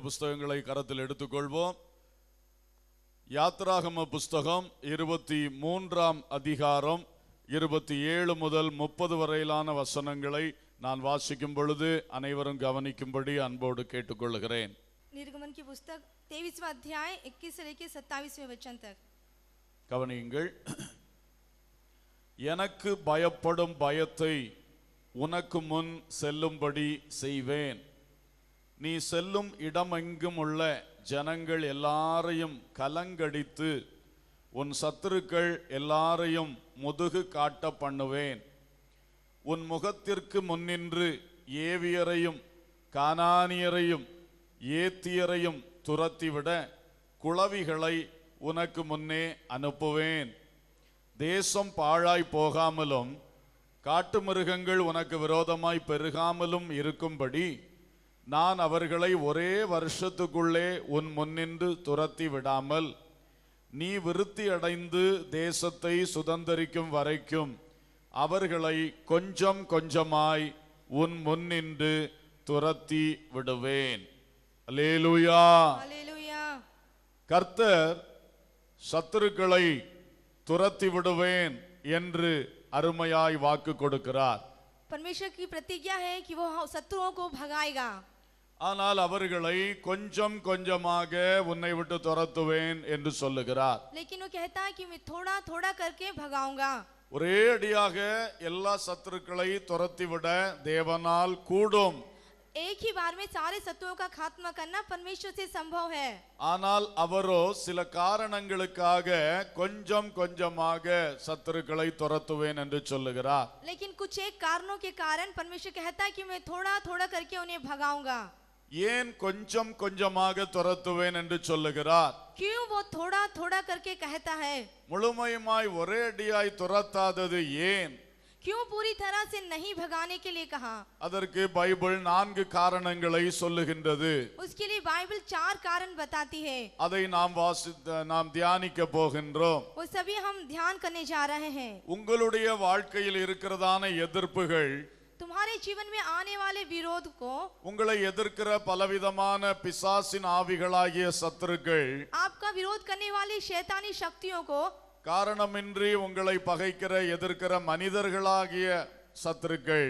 புஸ்தகங்களை கரத்தில் எடுத்துக்கொள்வோம். யாத்ராகம புஸ்தகம் 23ஆம் அதிகாரம் 27 முதல் 30 வரையிலான வசனங்களை நான் வாசிக்கும் பொழுது அனைவரும் கவனிக்கும்படி அன்போடு கேட்டுக்கொள்கிறேன். निर्गमन की पुस्तक 23वां अध्याय 21 से लेकर 27वें वचन तक. கவனியுங்கள். எனக்கு பயப்படும் பயத்தை உனக்கு முன் செல்லும்படி செய்வேன். நீ செல்லும் இடமெங்கும் உள்ள ஜனங்கள் எல்லாரையும் கலங்கடித்து உன் சத்துருக்கள் எல்லாரையும் முதுகு காட்ட பண்ணுவேன். உன் முகத்திற்கு முன்னின்று ஏவியரையும் கானானியரையும் ஏத்தியரையும் துரத்திவிட குளவிகளை உனக்கு முன்னே அனுப்புவேன். தேசம் பாழாய் போகாமலும் காட்டு மிருகங்கள் உனக்கு விரோதமாய் பெருகாமலும் இருக்கும்படி நான் அவர்களை ஒரே வருஷத்துக்குள்ளே உன் முன்னின்று துரத்தி விடாமல் நீ விருத்தி அடைந்து தேசத்தை சுதந்தரிக்கும் வரைக்கும் அவர்களை கொஞ்சம் கொஞ்சமாய் உன் முன்னின்று துரத்தி விடுவேன். அல்லேலூயா. हालेलुया. கர்த்தர் சத்துருக்களை துரத்தி விடுவேன் என்று அருமையாய் வாக்கு கொடுக்கிறார். परमेश्वर की प्रतिज्ञा है कि वो शत्रुओं को भगाएगा. ஆனால் அவர்களை கொஞ்சம் கொஞ்சமாக உன்னை விட்டு துரத்துவேன் என்று சொல்லுகிறார். लेकिन वो कहता है कि मैं थोड़ा थोड़ा करके भगाऊंगा. ஒரே அடியாக எல்லா சத்துருக்களை துரத்திவிட தேவனால் கூடும். एक ही बार में सारे शत्रुओं का खात्मा करना परमेश्वर से संभव है. ஆனால் அவரோ சில காரணங்களுக்காக கொஞ்சம் கொஞ்சமாக சத்துருக்களை துரத்துவேன் என்று சொல்லுகிறார். लेकिन कुछ एक कारणों के कारण परमेश्वर कहता है कि मैं थोड़ा थोड़ा करके उन्हें भगाऊंगा. ஏன் கொஞ்சம் கொஞ்சமாக துரத்துவேன் என்று சொல்லுகிறார்? क्यों वो थोड़ा थोड़ा करके कहता है? முழுமையுமாய் ஒரே அடியாய் துரத்தாதது ஏன்? क्यों पूरी तरह से नहीं भगाने के लिए कहा? அதற்கு பைபிள் 4 காரணங்களை சொல்லுகின்றது. उसके लिए बाइबल 4 कारण बताती है. அதை நாம் தியானிக்க போகின்றோம். वो सभी हम ध्यान करने जा रहे हैं. உங்களுடைய வாழ்க்கையில் இருக்கிறதான எதிர்ப்புகள், तुम्हारे जीवन में आने वाले विरोध को, உங்களை எதிர்க்கிற பலவிதமான பிசாசின் ஆவிகளாகிய சத்துருக்கள், आपका विरोध करने वाली शैतानी शक्तियों को, காரணமின்றி உங்களை பகைக்கிற எதிர்க்கிற மனிதர்களாகிய சத்துருக்கள்,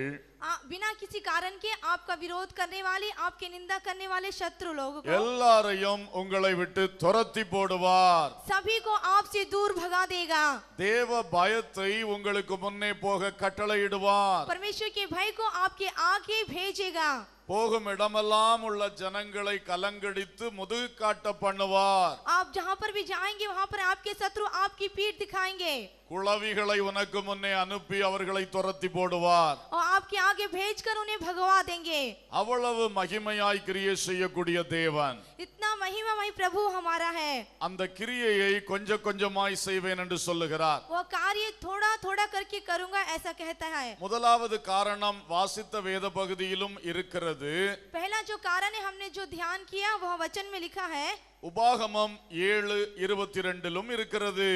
बिना किसी कारण के आपका विरोध करने वाले, आपके निंदा करने वाले शत्रु लोगों को, எல்லாரையும் உங்களை விட்டு துரத்தி போடுவார். सभी को आपसे दूर भगा देगा. தேவ பயத்தை உங்களுக்கு முன்னே போக கட்டளையிடுவார். परमेश्वर के भय को आपके आगे भेजेगा. போகும் இடமெல்லாம் உள்ள ஜனங்களை கலங்கடித்து முதுகு காட்ட பண்ணுவார். आप जहाँ पर भी जाएंगे वहाँ पर आपके शत्रु आपकी पीठ दिखाएंगे. குளவிகளை உனக்கு முன்னே அனுப்பி அவர்களை துரத்தி போடுவார். और आपके आगे भेजकर उन्हें भगवा देंगे. அவ்வளவு மகிமையாய் கிரியை செய்யக்கூடிய தேவன். इतना महिमामय प्रभु हमारा है. அந்த கிரியையை கொஞ்சம் கொஞ்சமாய் செய்வேன் என்று சொல்லுகிறார். वो कार्य थोड़ा थोड़ा करके करूंगा ऐसा कहता है. முதலாவது காரணம் வாசித்த வேத பகுதியிலும் இருக்கிறது. पहला जो कारण है हमने जो ध्यान किया वह वचन में लिखा है. உபாகமம் 7:22 இருக்கிறது.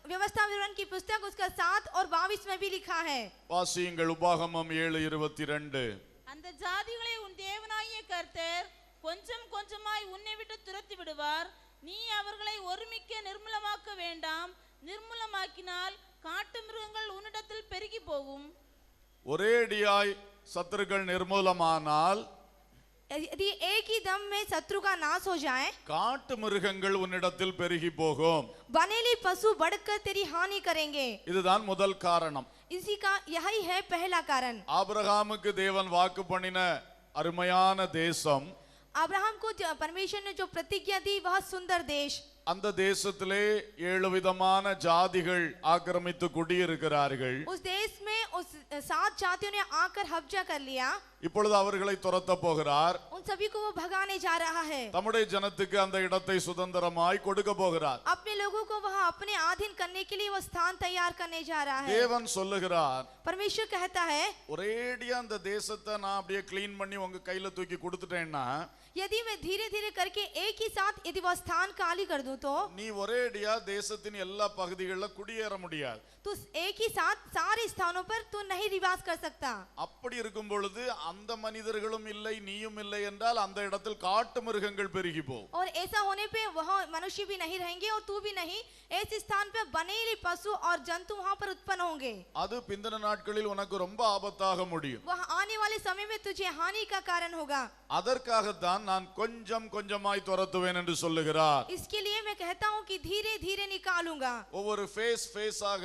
व्यवस्था विवरण की पुस्तक उसका 7 और 22 में भी लिखा है. வாசியுங்கள். உபாகமம் 7:22. அந்த ஜாதிகளை உன் தேவனாகிய கர்த்தர் கொஞ்சம் கொஞ்சமாய் உன்னை விட்டு துரத்தி விடுவார். நீ அவர்களை ஒருமிக்க நிர்மூலமாக்க வேண்டாம். நிர்மூலமாக்கினால் காட்டு மிருகங்கள் உன்னிடத்தில் பெருகி போகும். ஒரே அடியாய் சத்துருக்கள் நிர்மூலமானால், यदि एक ही दम में शत्रु का नाश हो जाए, காட்டு மிருகங்கள் உன்னிடத்தில் பெருகி போகும். बनेली पशु बढ़कर तेरी हानि करेंगे. இதுதான் முதல் காரணம். इसी का यही है पहला कारण. ஆபிரகாமுக்கு தேவன் வாக்கு பண்ணின அருமையான தேசம், अब्राहम को परमेश्वर ने जो प्रतिज्ञा दी वह सुंदर देश, அந்த தேசத்திலே 7 விதமான ஜாதிகள் ஆக்கிரமித்து குடியிருக்கிறார்கள். उस देश में उस 7 जातियों ने आकर कब्जा कर लिया. இப்பொழுது அவர்களை துரத்த போகிறார். उन सभी को वो भगाने जा रहा है. தம்முடைய ஜனத்துக்கு அந்த இடத்தை சுதந்திரமாய் கொடுக்க போகிறார். अपने लोगों को वह अपने अधीन करने के लिए वो स्थान तैयार करने जा रहा है. தேவன் சொல்லுகிறார், परमेश्वर कहता है, ஒரேடியா அந்த தேசத்தை நான் அப்படியே கிளீன் பண்ணி உங்க கையில தூக்கி கொடுத்துட்டேன்னா, यदि मैं धीरे धीरे करके एक ही साथ यदि वह स्थान खाली कर दूं तो நீ ஒரேடியா தேசத்தின் எல்லா பகுதிகளில் குடியேற முடியாது. तो एक ही साथ सारे स्थानों पर तू नहीं निवास कर सकता. அப்படி இருக்கும் பொழுது அந்த மனிதர்களும் இல்லை நீயும் இல்லை என்றால் அந்த இடத்தில் காட்டு மிருகங்கள் பெருகி போகும். और ऐसा होने पे वहाँ मनुष्य भी नहीं रहेंगे और तू भी नहीं, ऐसे स्थान पे बनेली पशु और जंतु वहाँ पर उत्पन्न होंगे. அது பிந்தின நாட்களில் உனக்கு ரொம்ப ஆபத்தாக முடியும். वह आने वाले समय में तुझे हानि का कारण होगा. அதற்காகத்தான் நான் கொஞ்சம் கொஞ்சமாய் துரத்துவேன் என்று சொல்லுகிறார். इसके लिए मैं कहता हूँ कि धीरे धीरे निकालूंगा. ஒவ்வொரு ஃபேஸாக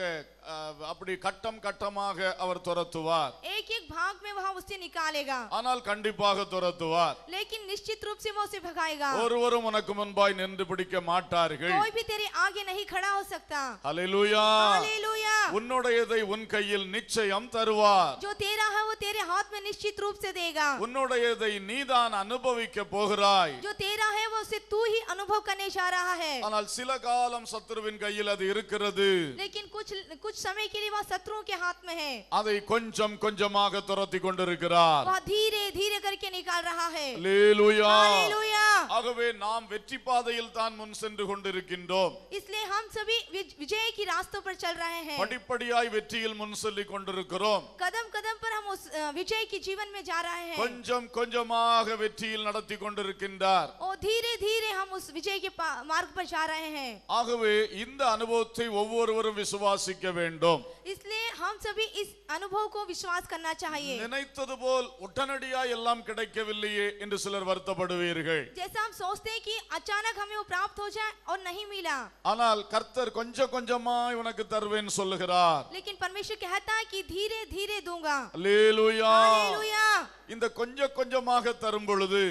அப்படி கட்டம் கட்டமாக அவர் துரத்துவார். एक एक भाग में वह उसे निकालेगा. ஆனால் கண்டிப்பாக துரத்துவார். लेकिन निश्चित रूप से वो उसे भगाएगा. ஒருவரும் உனக்கு முன்பாய் நின்று பிடிக்க மாட்டார்கள். कोई भी तेरे आगे नहीं खड़ा हो सकता. ஹல்லேலூயா. हालेलुया. உன்னுடையதை உன் கையில் நிச்சயம் தருவார். जो तेरा है वो तेरे हाथ में निश्चित रूप से देगा. உன்னுடையதை நீதான் அனுபவிக்க போகிறாய். जो तेरा है वो उसे तू ही अनुभव करने जा रहा है. ஆனால் சில காலம் சத்துருவின் கையில் அது இருக்கிறது. लेकिन कुछ समय के लिए वह शत्रुओं के हाथ में है. அதை கொஞ்சம் கொஞ்சமாக துரத்தி கொண்டிருக்கிறார். वह धीरे धीरे करके निकाल रहा है. ஹல்லேலூயா. हालेलुया. ஆகவே நாம் வெற்றி பாதையில் தான் முன் சென்று கொண்டிருக்கின்றோம். इसलिए हम सभी विजय की रास्तों पर चल रहे हैं. படிப்படியாய் வெற்றியில் முன் செல்லிக் கொண்டிருக்கிறோம். कदम कदम पर हम उस विजय की जीवन में जा रहे हैं. கொஞ்சம் கொஞ்சமாக வெற்றியில் நடத்தி கொண்டிருக்கின்றார். और धीरे धीरे हम उस विजय के मार्ग पर जा रहे हैं. ஆகவே இந்த அனுபவத்தை ஒவ்வொருவரும் விசுவாசிக்க வேண்டும். इसलिए हम सभी इस अनुभव को विश्वास करना चाहिए. நினைத்தது போல் உடனடியாய் எல்லாம் கிடைக்கவில்லையே என்று சிலர் வருத்தப்படுவீர்கள். जैसा हम सोचते हैं कि अचानक हमें वो प्राप्त हो जाए और नहीं मिला. ஆனால் கர்த்தர் கொஞ்சம் கொஞ்சமாய் உனக்கு தருவேன் சொல்லுகிறார். लेकिन परमेश्वर कहता है कि धीरे धीरे दूंगा. அல்லேலூயா. हालेलुया. இந்த கொஞ்சம் கொஞ்சமாக தரும் பொழுது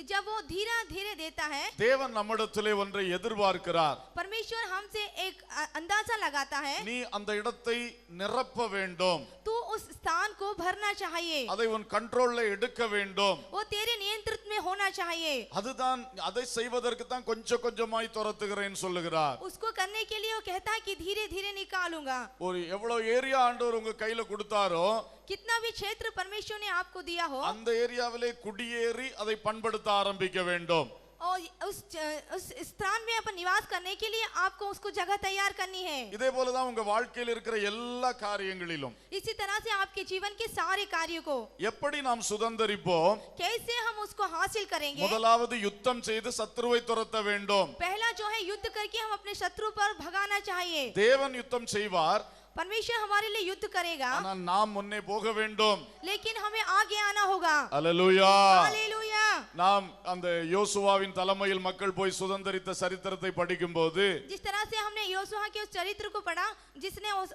जब वो धीरे धीरे देता है, தேவன் நம்மிடத்திலே ஒன்றை எதிர்பார்க்கிறார். परमेश्वर हमसे एक अंदाजा लगाता है. நீ அந்த இடத்தை நிரப்ப வேண்டும். तू उस स्थान को भरना चाहिए. அதை உன் கண்ட்ரோல்ல எடுக்க வேண்டும். वो तेरे नियंत्रित में होना चाहिए. அதுதான் அதை செய்வதற்கு தான் கொஞ்சம் கொஞ்சமாய் துரத்துகிறேன் சொல்லுகிறார். उसको करने के लिए वो कहता है कि धीरे धीरे निकालूंगा. ஒரு எவ்வளவு ஏரியா ஆண்டவர் உங்க கையில கொடுத்தாரோ कितना भी क्षेत्र परमेश्वर ने आपको दिया हो, அந்த ஏரியாவிலே குடியேறி அதை பண்படுத்த ஆரம்பிக்க வேண்டும். और उस स्थान में अपन निवास करने के लिए आपको उसको जगह तैयार करनी है. இதே போலதான் உங்க வாழ்க்கையில் இருக்கிற எல்லா காரியங்களிலும் इसी तरह से आपके जीवन के सारे कार्यों को எப்படி நாம் சுதந்தரிப்போம்? कैसे हम उसको हासिल करेंगे. முதலாவது யுத்தம் செய்து சத்துருவை துரத்த வேண்டும். पहला जो है युद्ध करके हम अपने शत्रु पर भगाना चाहिए. தேவன் யுத்தம் செய்வார். परमेश्वर हमारे लिए युद्ध करेगा, ஆனால் நாம் முன்னே போக வேண்டும். लेकिन हमें आगे आना होगा. அல்லேலூயா. हालेलुया. நாம் அந்த யோசுவாவின் தலைமையில் மக்கள் போய் சுதந்தரித்த சரித்திரத்தை படிக்கும்போது जिस तरह से हमने योशुआ के उस चरित्र को पढ़ा जिसने उस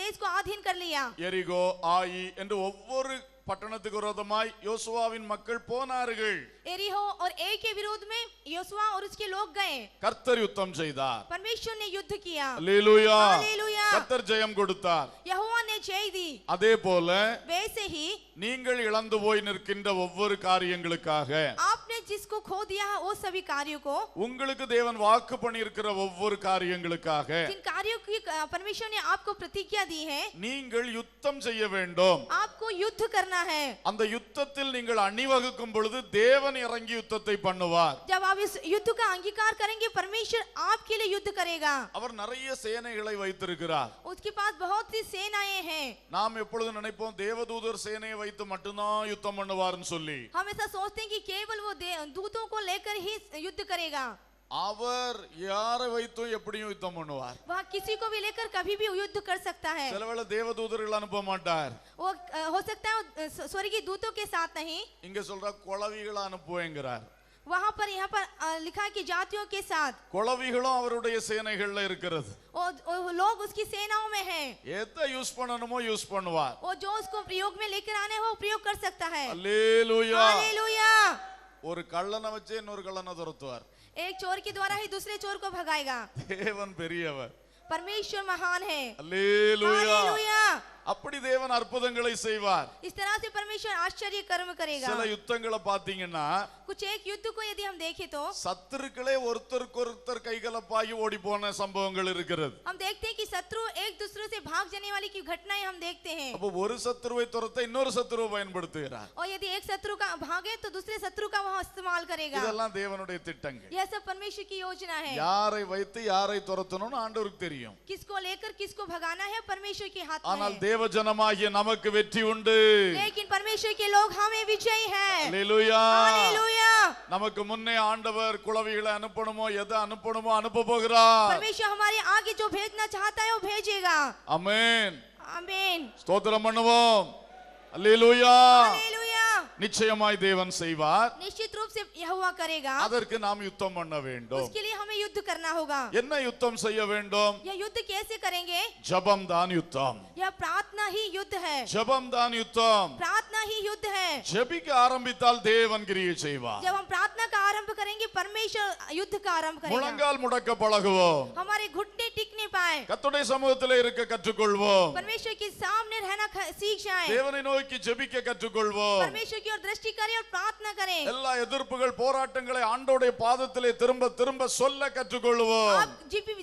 देश को अधीन कर लिया. எரிகோ ஆயி என்று ஒவ்வொரு பட்டணத்துக்கு விரோதமாய் யோசுவாவின் மக்கள் போனார்கள். एरिहो और ए के विरोध में योशुआ और उसके लोग गए. கர்த்தர் யுத்தம் செய்தார். परमेश्वर ने युद्ध किया. அல்லேலூயா. हालेलुया. கர்த்தர் ஜெயம் கொடுத்தார். यहोवा ने जय दी. அதே போல वैसे ही நீங்கள் இழந்து போய் நிற்கின்ற ஒவ்வொரு காரியங்களுக்காக आपने जिसको खो दिया है वो सभी कार्यों को, உங்களுக்கு தேவன் வாக்கு பண்ணியிருக்கிற ஒவ்வொரு காரியங்களுக்காக जिन कार्यों की परमेश्वर ने आपको प्रतिज्ञा दी है, நீங்கள் யுத்தம் செய்ய வேண்டும். आपको युद्ध करना है. அந்த யுத்தத்தில் நீங்கள் அணிவகுக்கும் பொழுது தேவன் இறங்கி யுத்தத்தை பண்ணுவார். जब आप इस युद्ध का अंगीकार करेंगे परमेश्वर आपके लिए युद्ध करेगा. அவர் நிறைய சேனைகளை வைத்திருக்கிறார். उसके पास बहुत सी सेनाएं हैं. நாம் எப்பொழுது நினைப்போம் தேவதூதர் சேனையை வைத்து மட்டும்தான் யுத்தம் பண்ணுவார்னு சொல்லி. हम ऐसा सोचते हैं कि केवल वो दूतों को लेकर ही युद्ध करेगा. அவர் யாரை வைத்தும் எப்படியும் யுத்தம் பண்ணுவார். वह किसी को भी लेकर कभी भी युद्ध कर सकता है. சிலவேளை தேவதூதர்கள் அனுப்ப மாட்டார். वो हो सकता है वो स्वर्गीय दूतों के साथ नहीं, இங்க சொல்ற குளவிகளை அனுப்புவேங்கிறார். वहाँ पर यहाँ पर लिखा है कि जातियों के साथ. குளவிகளும் அவருடைய சேனைகள்ல இருக்கிறது. और लोग उसकी सेनाओं में हैं. எதை யூஸ் பண்ணணுமோ யூஸ் பண்ணுவார். वो जो उसको प्रयोग में लेकर आने हो प्रयोग कर सकता है. அல்லேலூயா. हालेलुया. ஒரு கள்ளனை வச்சு இன்னொரு கள்ளனை துரத்துவார். एक चोर के द्वारा ही दूसरे चोर को भगाएगा. தேவன் பெரியவர். परमेश्वर महान है. அல்லேலூயா. हालेलुया. அப்படி தேவன் அற்புதங்களை செய்வார். इस तरह से परमेश्वर आश्चर्य कर्म करेगा. சில யுத்தங்களை பாத்தீங்கன்னா कुछ एक युद्ध को यदि हम देखें तो சத்துருக்களே ஒருத்தருக்கொருத்தர் கைகலப்பாகி ஓடி போன சம்பவங்கள் இருக்கிறது. हम देखते हैं कि शत्रु एक दूसरे से भाग जाने वाली की घटनाएं हम देखते हैं. அப்ப ஒரு சத்துருவை துரத்த இன்னொரு சத்துருவை பயன்படுத்துகிறார். और यदि एक शत्रु का भागे तो दूसरे शत्रु का वह इस्तेमाल करेगा. இதெல்லாம் தேவனுடைய திட்டங்கள். यह सब परमेश्वर की योजना है. யாரை வைத்து யாரை துரத்தணும்னு ஆண்டவருக்கு தெரியும். किसको लेकर किसको भगाना है परमेश्वर के हाथ में ஆனால் है. தேவஜனமாகிய நமக்கு வெற்றி உண்டு. लेकिन परमेश्वर के लोग हमें विजयी हैं। அல்லேலூயா. हालेलुया। நமக்கு முன்னே ஆண்டவர் குளவிகளை அனுப்பணுமோ எதை அனுப்பணுமோ அனுப்ப போகிறார். परमेश्वर हमारे आगे जो भेजना चाहता है वो भेजेगा। ஆமென். आमीन। ஸ்தோத்திரம் பண்ணுவோம். அல்லேலூயா. हालेलुया। நிச்சயமாய் தேவன் செய்வார். निश्चित रूप से यहोवा करेगा। அதற்கு நாம் யுத்தம் பண்ண வேண்டும். उसके लिए हमें युद्ध करना होगा। என்ன யுத்தம் செய்ய வேண்டும்? यह युद्ध कैसे करेंगे? ஜெபம் தான் யுத்தம். यह प्रार्थना ही युद्ध है। ஜெபம் தான் யுத்தம். प्रार्थना ही युद्ध है। ஜெபிக்க ஆரம்பித்தால் தேவன் கிரியை செய்வார். जब हम प्रार्थना का आरंभ करेंगे परमेश्वर युद्ध का आरंभ करेगा। முழங்கால் முடக்க பழகுவோம். हमारे घुटने टिक नहीं पाए। கர்த்தருடைய சமூகத்திலே இருக்க கற்றுக்கொள்வோம். परमेश्वर के सामने रहना सीख जाएं। தேவனை நோக்கி ஜெபிக்க கற்றுக்கொள்வோம். परमेश्वर की ओर दृष्टि करें और प्रार्थना करें। எல்லா எதிர்ப்புகள் போராட்டங்களை ஆண்டவருடைய பாதத்திலே திரும்ப திரும்ப சொல்ல கற்றுக்கொள்வோம். आप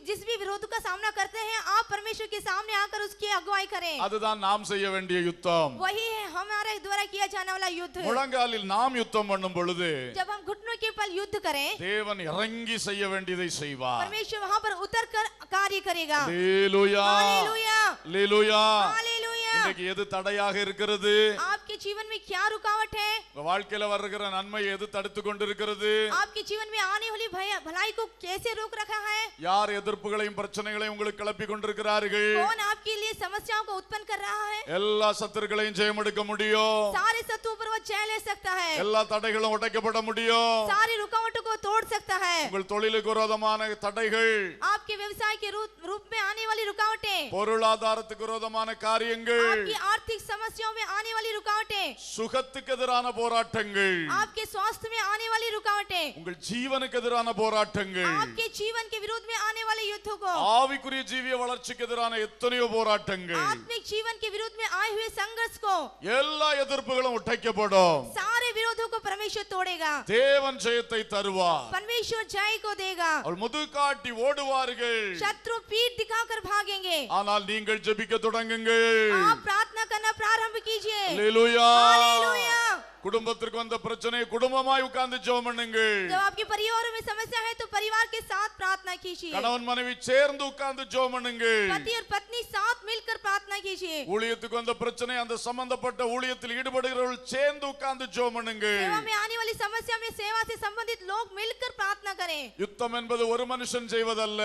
जिस भी विरोध का सामना करते हैं आप परमेश्वर के सामने आकर उसकी अगुवाई करें। அதுதான் நாம் செய்ய வேண்டிய யுத்தம். वही है हमारे द्वारा किया जाने वाला युद्ध। முழங்காலில் நாம் யுத்தம் பண்ணும் பொழுது जब हम घुटनों के पल युद्ध करें தேவன் இறங்கி செய்ய வேண்டியதை செய்வார். परमेश्वर वहां पर उतर कर कार्य करेगा। அல்லேலூயா. हालेलुया। அல்லேலூயா. हालेलुया। இன்னைக்கு எது தடையாக இருக்கிறது? आपके जीवन में क्या रुकावट है? உங்க வாழ்க்கையில வருகிற நன்மை எது தடுத்து கொண்டிருக்கிறது? आपके जीवन में आने वाली भलाई को कैसे रोक रखा है? யார் எதிர்ப்புகளையும் பிரச்சனைகளையும் உங்களுக்கு கிளப்பி கொண்டிருக்கிறார்கள்? कौन आपके लिए समस्याओं को उत्पन्न कर रहा है? எல்லா சத்துருக்களையும் ஜெயம் எடுக்க முடியும். सारे शत्रुओं पर वो जय ले सकता है। எல்லா தடைகளும் உடைக்கப்பட முடியும். सारी रुकावटों को तोड़ सकता है। உங்கள் தொழிலுக்கு விரோதமான தடைகள், आपके व्यवसाय के रूप में आने वाली रुकावटें, பொருளாதாரத்துக்கு விரோதமான காரியங்கள், आपकी आर्थिक समस्याओं में आने वाली रुकावटें, சுகத்துக்கு எதிரான போராட்டங்கள், आपके स्वास्थ्य में आने वाली रुकावटें, உங்கள் ஜீவனுக்கு எதிரான போராட்டங்கள், आपके जीवन के विरुद्ध में आने वाले युद्धों को, ஆவிக்குரிய ஜீவிய வளர்ச்சிக்கு எதிரான எத்தனையோ போராட்டங்கள், आत्मिक जीवन के विरुद्ध में आए हुए संघर्ष को, எல்லா எதிர்ப்புகளும் உடைக்கப்படும். सारे विरोधों को परमेश्वर तोड़ेगा। தேவன் ஜெயத்தை தருவார். परमेश्वर जय को देगा। அவள் முதுகு காட்டி ஓடுவார்கள். शत्रु पीठ दिखाकर भागेंगे। ஆனால் நீங்கள் ஜெபிக்க தொடங்குங்கள். आप प्रार्थना करना प्रारंभ कीजिए। அல்லேலூயா. हालेलुया। குடும்பத்திற்கு வந்த பிரச்சனையை குடும்பமாய் உட்கார்ந்து ஜெபம் பண்ணுங்கள். जब आपके परिवार में समस्या है तो परिवार के साथ प्रार्थना कीजिए। கணவன் மனைவி சேர்ந்து உட்கார்ந்து ஜெபம் பண்ணுங்கள். पति और पत्नी साथ मिलकर प्रार्थना कीजिए। ஊழியத்துக்கு வந்த பிரச்சனை அந்த சம்பந்தப்பட்ட ஊழியத்தில் ஈடுபடுகிறவர்கள் சேர்ந்து உட்கார்ந்து ஜெபம் பண்ணுங்கள். सेवा में आने वाली समस्या में सेवा से संबंधित लोग मिलकर प्रार्थना करें। யுத்தம் என்பது ஒரு மனுஷன் செய்வதல்ல.